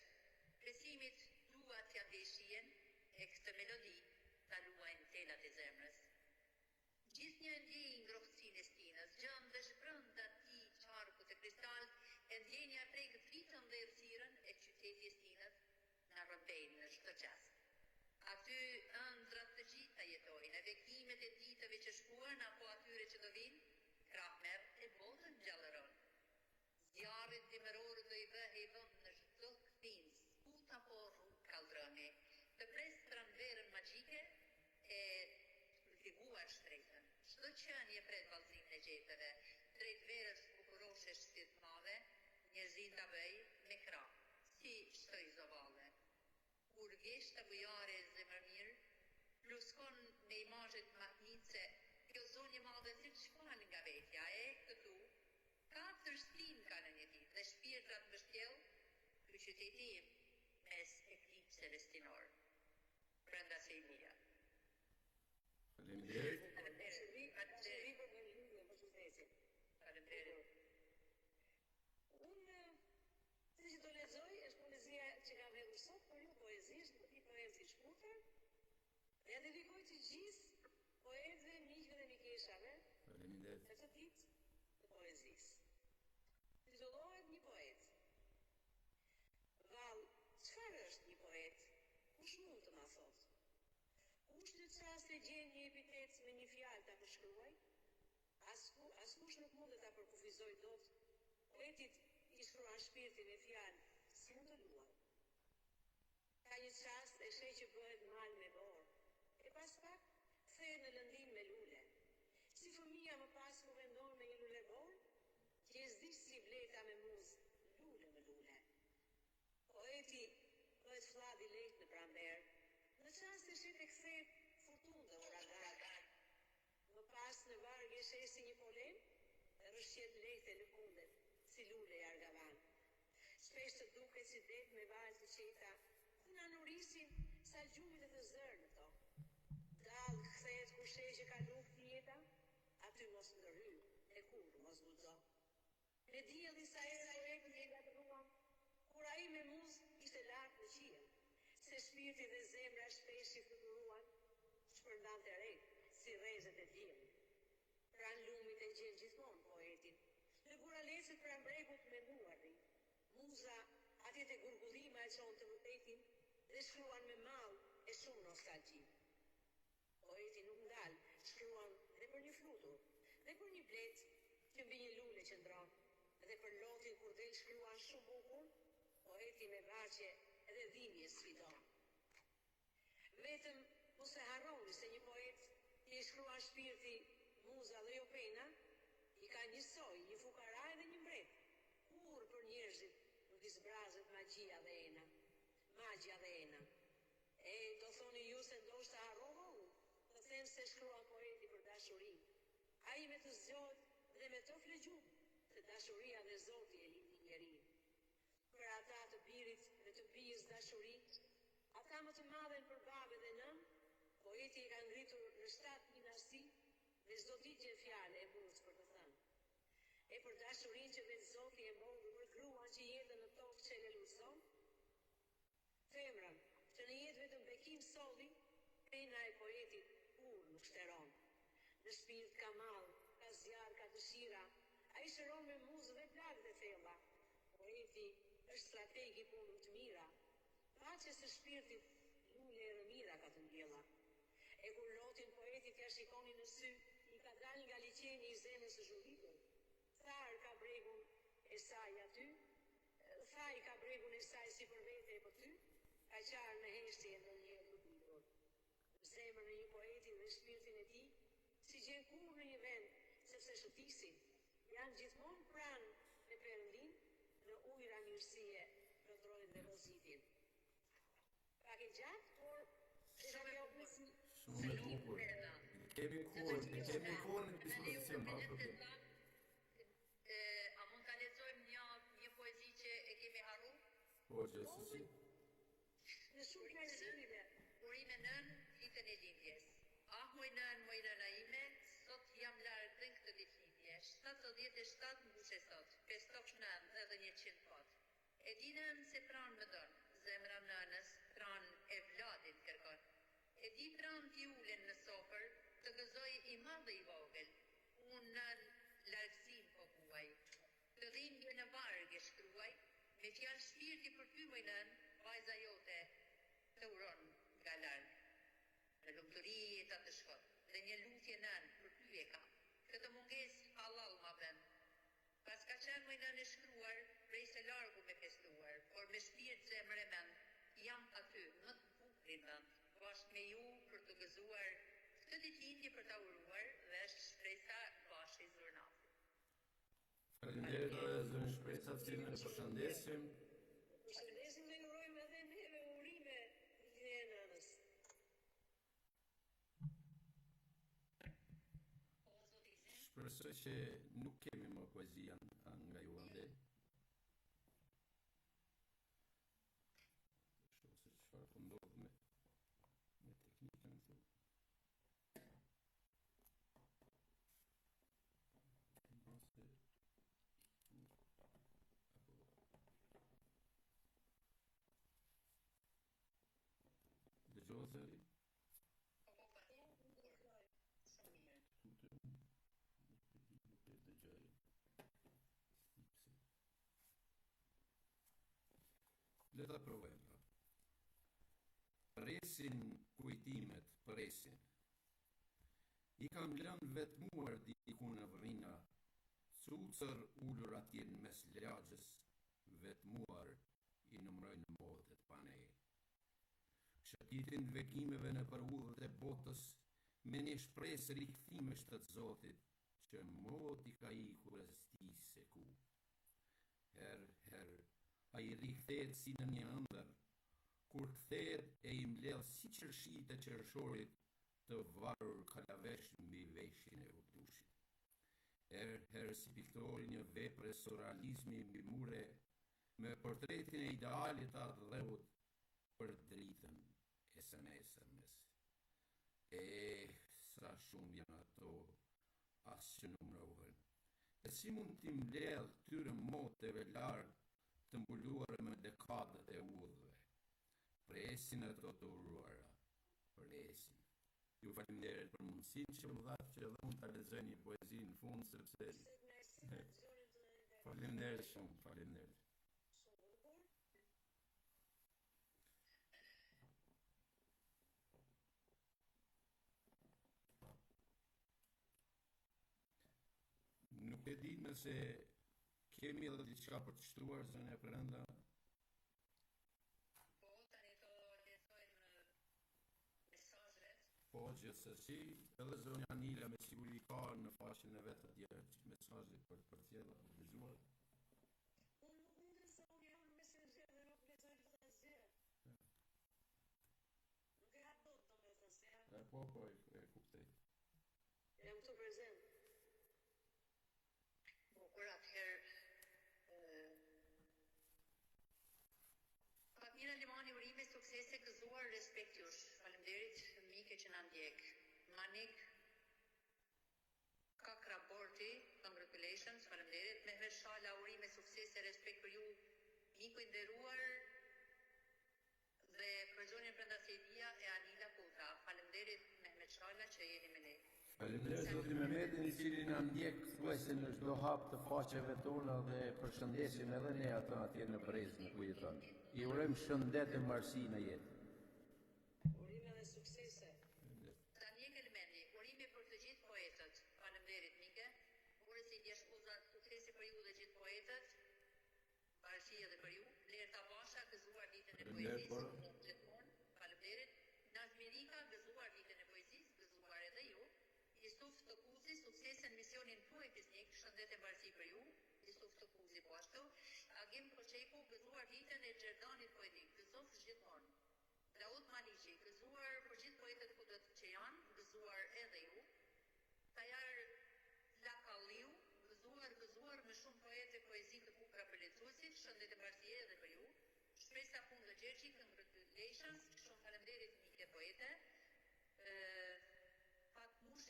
S4: besimit dua t'ja ndeshien e këtë melodi ta luajnë telat e zemrës. Gjithë një ndjej ngrohtësinë e stinës, gjëm dhe shbrënda ti qarku të kristal, e ndjenja prek dritën dhe errësirën e qyteti e stinës na rëmbejnë në çdo qast. Aty ëndrat të gjitha jetojnë, e vekimet e ditëve që shkuan apo atyre që do vinë, krahmer e botën gjallëron. Zjarrit dimëror do i vëhej vend në çdo kthim, sput apo rrugë kaldroni, të pres pranverën magjike e kultivuar shtrejtën. Çdo qenie pret vallëzimin e gjetëve, drejt verës bukuroshe shtit madhe, njerëzit ta bëj me krah, si shtoj zovalle. Kur geshta bujare e zemërmirë, pluskon me imazhet matnice, kjo zonjë madhe si çfan nga vetja e këtu, 4 stinë ka në një ditë dhe shpirtrat mbështjell, ky qyteti im mes eklipseve stinor. Brenda se i mia.
S1: Faleminderit.
S4: Faleminderit.
S3: Unë, si që do lexoj, është poezia që ka vjedhur sot, por jo poezisht, por një poemë si shkurtër, dhe ja dedikoj të gjithë poetëve, miqve dhe mikeshave
S1: Faleminderit.
S3: të këtë ditë të poezisë. Titullohet një poet. Vallë, çfarë është një poet? Kush mund të ma thotë? Kush në çast e gjen një epitet me një fjalë ta përshkruaj? Askush nuk mund të ta përkufizoj dot. Poetit i shkruan shpirtin e fjalë, si mund të luaj. Ka një çast e sheh që bëhet mal me borë, e pas pak kthehet në lëndim me lule. Si fëmia më pas ku vendon me një lule borë, që e s'di si bleta me muzë, lule me lule. Poeti bëhet flladi lehtë në pranverë, në çast e sheh të kthehet furtunë dhe uragan. Më pas në vargje sheh si një polen, e rrshqet lehtë në kundet, si lule i argavan. Shpesh të duket si det me valë të qeta, ku na nurisin salgjumit e të zërë në to. Dallë kthehet kur sheh që ka luftë jeta, aty mos ndërhy, e kur mos guxo. Me dielli sa herë poeti e gatruan, kur ai me muzë ishte lartë në qiell, se shpirti dhe zemra shpesh i fluturuan, shpërndante re, si rrezet e diellit. Pran lumit e gjen gjithmonë poetin, në guralecet pran bregut me duarri. Muza atje te gurgullima e çon të vërtetin dhe shkruan me mall e shumë nostalgji. Poeti nuk ndal, shkruan dhe për një flutur, dhe për një blet që mbi një lule qëndron, dhe për lotin kur del shkruan shumë bukur, poeti me varqe edhe dhimbje sfidon. Vetëm mos e harroni se një poet që i shkruan shpirti, muza dhe jo pena, i ka njësoj, një fukaraj dhe një mbret. Kur për njerëzit nuk i zbrazët magjia dhe ena. Magjia dhe ena. E, do thoni ju se ndoshta harrova unë, të them se shkruan poeti për dashuri. Ai me të zgjohet dhe me të flegju, se dashuria dhe Zoti e lindi njerin. Për ata të birit dhe të bijës dashuri, ata më të madhen për babe dhe nën, poeti i ka ngritur në 7 dinasti dhe çdo ditë gjen fjalë e mundës për të thënë. E për dashurinë që vetë Zoti e mbodhi për gruan që jetën në tokë çelë lulson, femrën që në jetë vetëm bekim solli, pena e poetit kur nuk shteron. Në shpirt ka mall, ka zjarr, ka dëshira, ai shëron me muzë dhe plagë dhe thella. Poeti është strateg i punëve të mira, paqe së shpirtit lule e rëmira ka të ndjella. E kur lotin poetit ja shikoni në sy, i ka dal nga liqeni i zemrës së zhurritur. Tharë ka bregun e saj aty, thaj ka bregun e saj si për vete e për ty, ka qarë në heshtje në një lupitur. Zemrën e një poeti dhe shpirtin e tij, si gjen kur në një vend, sepse shëtisin, janë gjithmonë pranë me Perëndin, në ujra mirësie, prodrojnë dhe pozitin. Pak e gjatë, por
S4: Shumë e bukur.
S1: Shumë e bukur. Kemi kohë në dispozicion pa problem.
S4: A mund ta lexojmë një poezi që e kemi harruar?
S1: Po, gjithsesi.
S3: në shumë kërësime.
S4: Urime në mojnë ime, sot jam lartë në këtë ditëlindje. 77 mbushe sot, 509 edhe 100 pot. E dinën se pranë më donë, zemra nënës, pranë e vladit kërkon. E di pranë t'jullin në sofër, të gëzoj i madhe i vogël. Unë nën lartësim po kuaj. Të dhimbje në vargë e shkruaj, me fjalë shpirti për ty mojnën, vajza jote të uron nga largë. Në lumëturi e ta të shkot, dhe një lutje nën për ty e kam. Këtë munges halal ma bën. Pas ka qenë mojnën e shkruar, prej se largu me festuar, por me shpirt zemër e mend, jam aty më të bukrin vend, bashkë me ju për të gëzuar, këtë ditëlindje për ta uruar, dhe është shpresa bashkë i zurnat.
S1: Faleminderit zënë Shpresa, cilën e përshëndesim.
S3: Përshëndesim dhe urojmë edhe neve urime ditën e nënës.
S1: Shpresoj që nuk kemi më poezi nga ju ande. Shoh se çfarë po ndodh me teknikën këtu. Dëgjoj zëri. Le ta provojmë. Presin kujtimet, presin. I kam lënë vetmuar diku në vrina, cucër ullur atje në mes lagjës, vetmuar i numrojnë modet panej. Shëtitin vekimeve në përudhët e botës, me një shpresë rikthimesh të Zotit, që moti ka ikur as di se ku. Her, a i rikthehet si në një ëndër, kur kthehet e i mbledh si qërshit e qërshorit të varur kalavesh mbi veshin e urdushit. Her si piktori një vepre surrealizmi mbi mure, me portretin e idealit atë dheut për dritën e sëmesërmes. Sa shumë janë ato, as që numërohen. E si mund t'i mbledh këtyre moteve largë të mbuluar me dekadët e udhëve. Presin ato të uruara, presin. Ju faleminderit për mundësinë që më dhatë që edhe unë ta lexoj një poezi në fund, sepse faleminderit shumë, faleminderit. Nuk e di nëse kemi edhe diçka për të shtuar zënë e Brenda.
S4: Po, tani to lexojmë mesazhet.
S1: Po, gjithsesi, edhe zonja Anila me siguri ka në faqen e vet atje mesazhe për tjera për lexuar.
S3: Unë nuk mund të lexoj unë mesazhe dhe nuk lexoj frazë. Nuk e hap dot domethënë se.
S1: Po, e kuptoj.
S3: Jam të prezent.
S4: Kur atëherë Fatmira Limani urime suksese gëzuar respekt jush. Faleminderit mike që na ndjek. Manik Kakraborti, congratulations, faleminderit. Mehmet Shala urime suksese respekt për ju miku i nderuar dhe për zonjën brenda Sedia e Anila Kuta. Faleminderit Mehmet Shala që jeni me ne.
S1: Faleminderit zoti Mehmetin i cili na ndjek thuajse në çdo hap të faqeve tona dhe përshëndesim edhe ne ata atje në Brezë ku jeton. I urojmë shëndet e marsi në jetë.
S3: Urime dhe suksese.
S4: Taniek Elmendi, urime për të gjithë poetët. Faleminderit Mike. Ure si djesh uza suksesi për ju dhe gjithë poetët. Bashkë edhe për ju. Lerta Basha gëzuar ditën e poezisë. Gjithmonë. Faleminderit. Nazmirika gëzuar ditën e poezisë, gëzuar edhe ju. Yusuf Tokuzi, suksese në misionin poetisnik, shëndet e mbarësi për ju. Yusuf Tokuzi po ashtu. Agim Koçeku, gëzuar ditën e Gjerdanit poetik, gëzof gjithmonë. Daud Maliqi, gëzuar për gjithë poetët ku do të që janë, gëzuar edhe ju. Tajar Lakalliu, gëzuar me shumë poetë e poezi të bukura për lexuesit, shëndet e mbarësi edhe për ju. Shpresa Funda Gjergji, congratulations, shumë faleminderit mike poete. Fatmush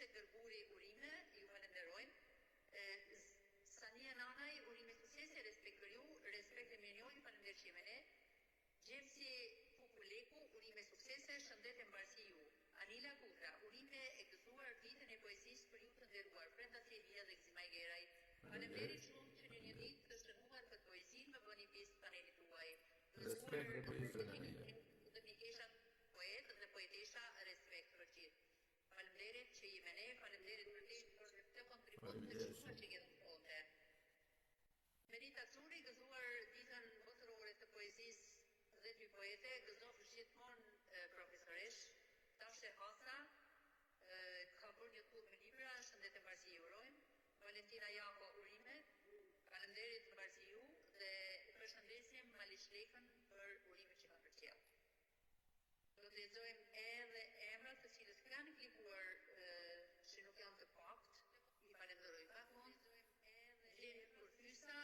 S4: Gjemsi Kukuleku, urime suksese, shëndetje mbarësi ju. Anila Kutra, urime e gëzuar ditën e poezisë për ju të nderuar, Brenda Thevia dhe Gzimaj Geraj. Faleminderit shumë që në një ditë të shënuar për poezinë më bëni pjesë panelit tuaj.
S1: Respekt dhe poezia.
S4: Dhe mikeshat poet dhe poetesha, respekt për gjithë. Faleminderit që jemi ne, faleminderit për të kontributin të shumë që keni thonë. Merita Curi, gëzuar ditën botërore të poezisë dhe dy poete, gëzof gjithmonë profesoresh, Tashe Hasa, ka bërë një tur me libra, shëndetje mbarësi ju urojmë, Valentina Jako urime, faleminderit mbarësi ju dhe përshëndesim Malish Lekën për urimet që ka përcjell. Do të lexojmë edhe emrat të cilët kanë klipuar që nuk janë të pakt, i falenderoj pak mund. Gjeni Kurfysa,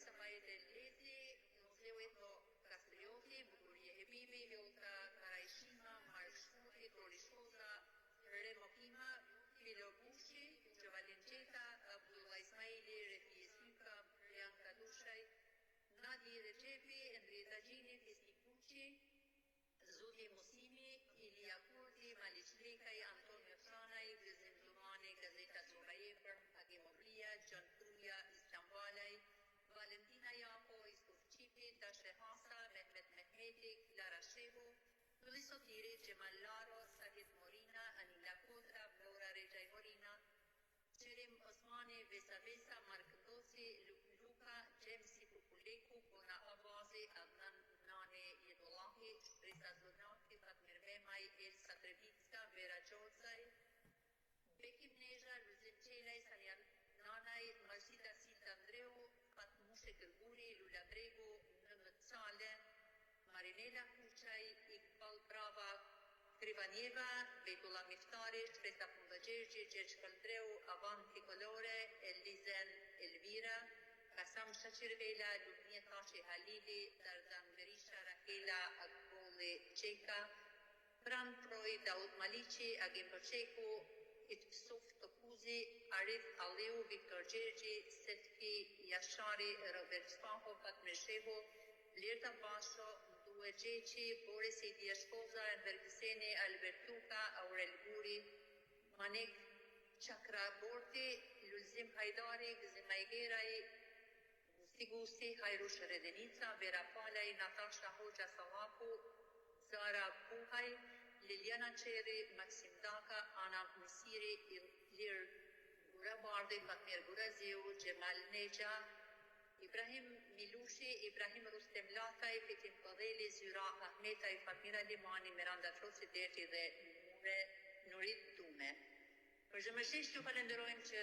S4: Samajete Leti, Muzeu Etno Kastrioti, Bukurie Hebimi, Jolta Karajshima, Mark Shkuti, Tori Shkoza, Remo Kima, Filo Bushi, Gjovalin Qeta, Abdullah Ismaili, Refi Syka, Priyanka Dushaj, Nadi Recepi, Endrita Gjini, Fisnik Buqi, Zudi Musimi, Ilia Kurdi, Malish Lekaj, Antonio Tranaj, Gëzim Zumani, Gazeta Zubajepër, Agim Oblia, John Kruja, Islam Balaj, Valentina Jako, Istuf Qipi, Dashe Hasa, Mehmet Mehmetik, Lara Shehu, Lulli Sotiri, Gjemal Laro, Sahit Morina, Anila Kodra, Flora Rejaj Morina, Qerim Osmani, Vesa Vesa, Mark Dosi, Luka, Gjemsi Kukuleku, Kona Abazi, Adnan Nane Jedullahi, Shpresa Zurnaki, Fatmir Memaj, Elsa Trebitska, Vera Qocaj, Bekim Nezha, Luzim Qelaj, Sanjan Nanaj, Marsita Silta Andreu, Fatmushe Gërguri, Lula Dregu, Nëmët Sale, Marinela Kuqaj, Iqbal Brava, Krivanjeva, Bejtullah Miftari, Shpresa Funda Gjergji, Gjergj Këldreu, Avanti Kolore, Elizen Elvira, Kasam Shachirvela, Lubnje Tashi Halili, Darzan Berisha, Rahela Akboli Qeka, Fran Proj, Daud Malici, Agim Përqeku, Itfsuf Tokuzi, Arif Aliu, Viktor Gjergji, Setki Jashari, Robert Spaho, Fatmir Shehu, Lirta Basho, Due Gjeqi, Boris Idia Shkoza, Enver Gëseni, Albert Tuka, Aurel Guri, Manik Chakra Borti, Lulzim Hajdari, Gëzim Majgeraj, Gusti, Hajrush Redenica, Vera Palaj, Natasha Hoxha Salaku, Zara Buhaj, Liliana Qeri, Maksim Daka, Ana Misiri, Ilir Gurabardi, Fatmir Guraziu, Gjemal Neja, Ibrahim Milushi, Ibrahim Rustem Lataj, Fitim Kodeli, Zyra Ahmetaj, Fatmira Limani, Miranda Troci Derti dhe Nurit Dume. Për zëmërsisht ju falenderojmë që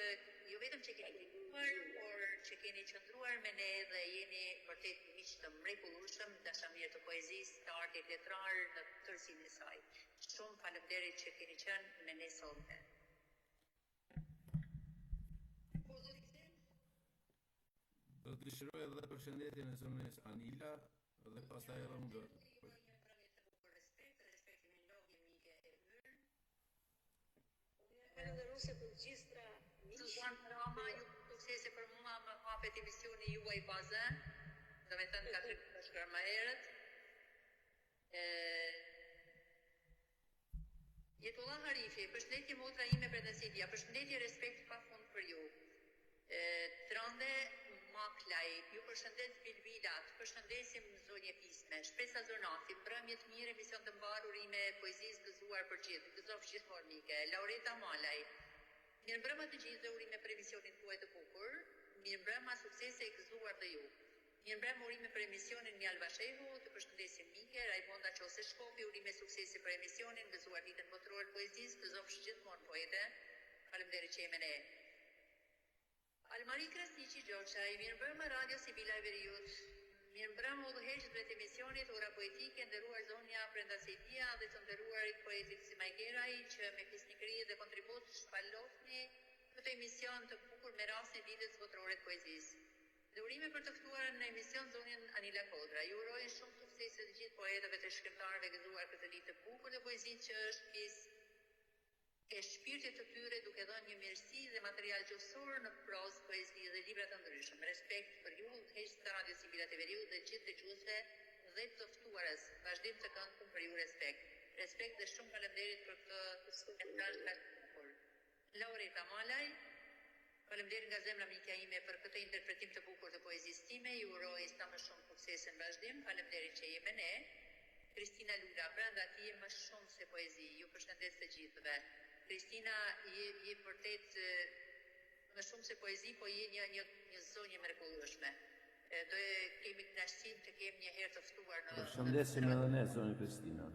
S4: jo vetëm që keni klikuar, por që keni qëndruar me ne dhe jeni vërtet miq të mrekullueshëm, dashamirë të poezisë, të artit letrar në tërësinë e saj. Shumë faleminderit që keni qenë me ne sonte.
S1: Do të dëshiroj edhe përshëndetjen e zonës Anila dhe pastaj edhe unë do.
S3: Falenderose për gjithra
S4: Susan Rama, ju suksese për mua më hapet emisioni juaj Bazën, do me thënë ka të shkruar më herët. Jetullah Harifi, përshëndetje motra ime Brenda Sidia, përshëndetje respekt pa fund për ju. Trande Maklaj, ju përshëndet Bilbilat, përshëndesim zonje Pisme, Shpresa Zornati, mbrëmje të mirë, emision të mbarur ime poezisë gëzuar për gjithë, gëzof gjithmonë mike, Laureta Malaj, mirë mbrëma të gjithë dhe urime për emisionin tuaj të bukur, mirë mbrëma suksese e gëzuar dhe ju. Mirë mbrëma urime për emisionin Mjalva Shehu, të përshëndesim mike, Raimonda Qose Shkopi, urime suksese për emisionin gëzuar ditën botërore të poezisë, gëzof gjithmonë poete, faleminderit që jemi ne. Almari Krasniqi Gjoqaj, mirë mbrëma Radio Sibila e Veriut, mirë mbrëma udhëheqësve të emisionit Ora Poetike, nderuar zonja Brenda Sejdia dhe të nderuarit poetit Gzimaj Geraj, që me fisnikëri dhe kontribut shpalofni këtë emision të bukur me rastin ditës botërore të poezisë. Dhe urime për të ftuar në emision zonjën Anila Kodra. Ju uroj shumë suksese të gjithë poetëve të shkrimtarëve gëzuar këtë ditë të bukur të poezisë që është pjesë e shpirtit të tyre duke dhënë një mirësi dhe material gjuhësor në prozë, poezi dhe libra të ndryshëm. Respekt për ju, udhëheqësit të Radio Sibila të Veriut dhe gjithë dëgjuesve 10 të ftuarës, vazhdim të këndshëm për ju respekt. Respekt dhe shumë faleminderit për këtë mesazh. Laureta Malaj, faleminderit nga zemra miqja ime për këtë interpretim të bukur të poezisë time. Ju uroj sa më shumë sukses në vazhdim. Faleminderit që jemi ne. Kristina Lula, brenda ti je më shumë se poezi. Ju përshëndes të gjithëve. Kristina je vërtet më shumë se poezi, po je një zonjë mrekullueshme. Do e kemi kënaqësinë të kemi një herë të ftuar në
S1: Përshëndesim edhe ne zonjë Kristina.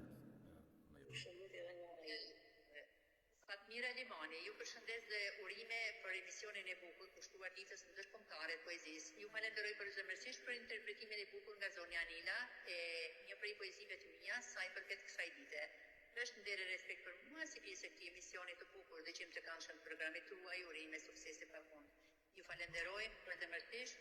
S4: Fatmira Limani, ju përshëndes dhe urime për emisionin e bukur kushtuar ditës ndërkombëtare të poezisë. Ju falenderoj përgjithësisht për interpretimin e bukur nga zonja Anila, një prej poezive të mia sa i përket kësaj dite. Është ndër respekt për mua si pjesë e këtij emisioni të bukur dhe qim të këndshëm të programit tuaj, urime suksese pafund. Ju falenderoj përgjithësisht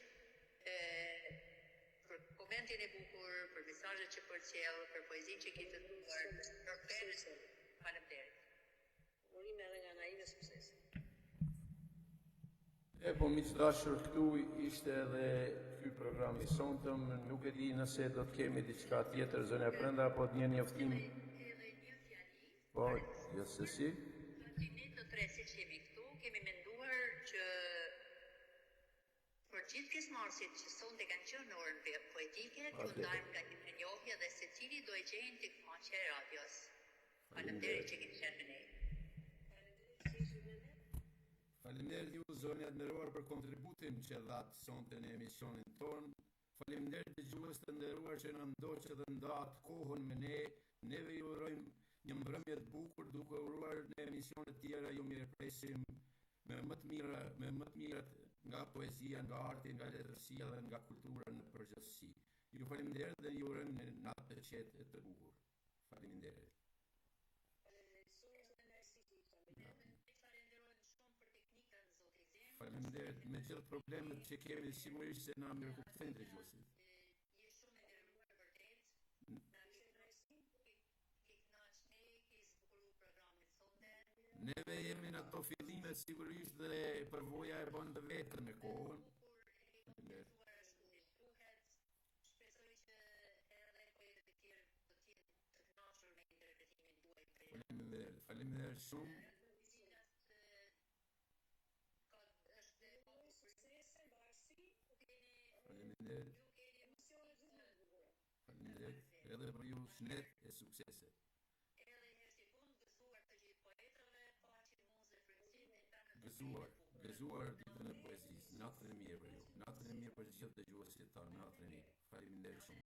S4: për komentin e bukur, për mesazhet që përcjell, për poezinë që keni të thuar, për fjalën. Faleminderit.
S3: Urime edhe nga ana ime sukses.
S1: E po miq dashur, këtu ishte edhe ky program i sonte, nuk e di nëse do të kemi diçka tjetër zonja Brenda apo një njoftim.
S4: Edhe një fjali.
S1: Po, gjithsesi.
S4: Ne të tre siç jemi këtu, kemi menduar që për gjithë pjesëmarrësit që sonte kanë qenë në orën poetike, t'ju ndajmë nga një njohje dhe secili do e gjejnë tek faqja e radios. Faleminderit që keni qenë me ne.
S1: Faleminderit ju zonja të nderuar për kontributin që dhat sonte në emisionin ton. Faleminderit dëgjues të nderuar që na ndoqët dhe ndat kohën me ne. Neve ju urojmë një mbrëmje të bukur, duke uruar në emisione të tjera ju mirëpresim me më të mirat nga poezia, nga arti, nga letërsia dhe nga kultura në përgjithësi. Ju faleminderit dhe ju urojmë një natë të qetë e të bukur. Faleminderit. Faleminderit me gjithë problemet që kemi, sigurisht se na mirëkuptojnë dëgjuesit.
S4: Je shumë e nderuar vërtet.
S1: Neve jemi në ato fillimet sigurisht dhe përvoja e bën të vetën me kohën. Faleminderit. Faleminderit shumë. Faleminderit. Edhe për ju shnet e suksese. Gëzuar ditën e poezisë. Natën e mirë për ju. Natën e mirë për gjithë dëgjuesit tanë. Natën e mirë. Faleminderit shumë.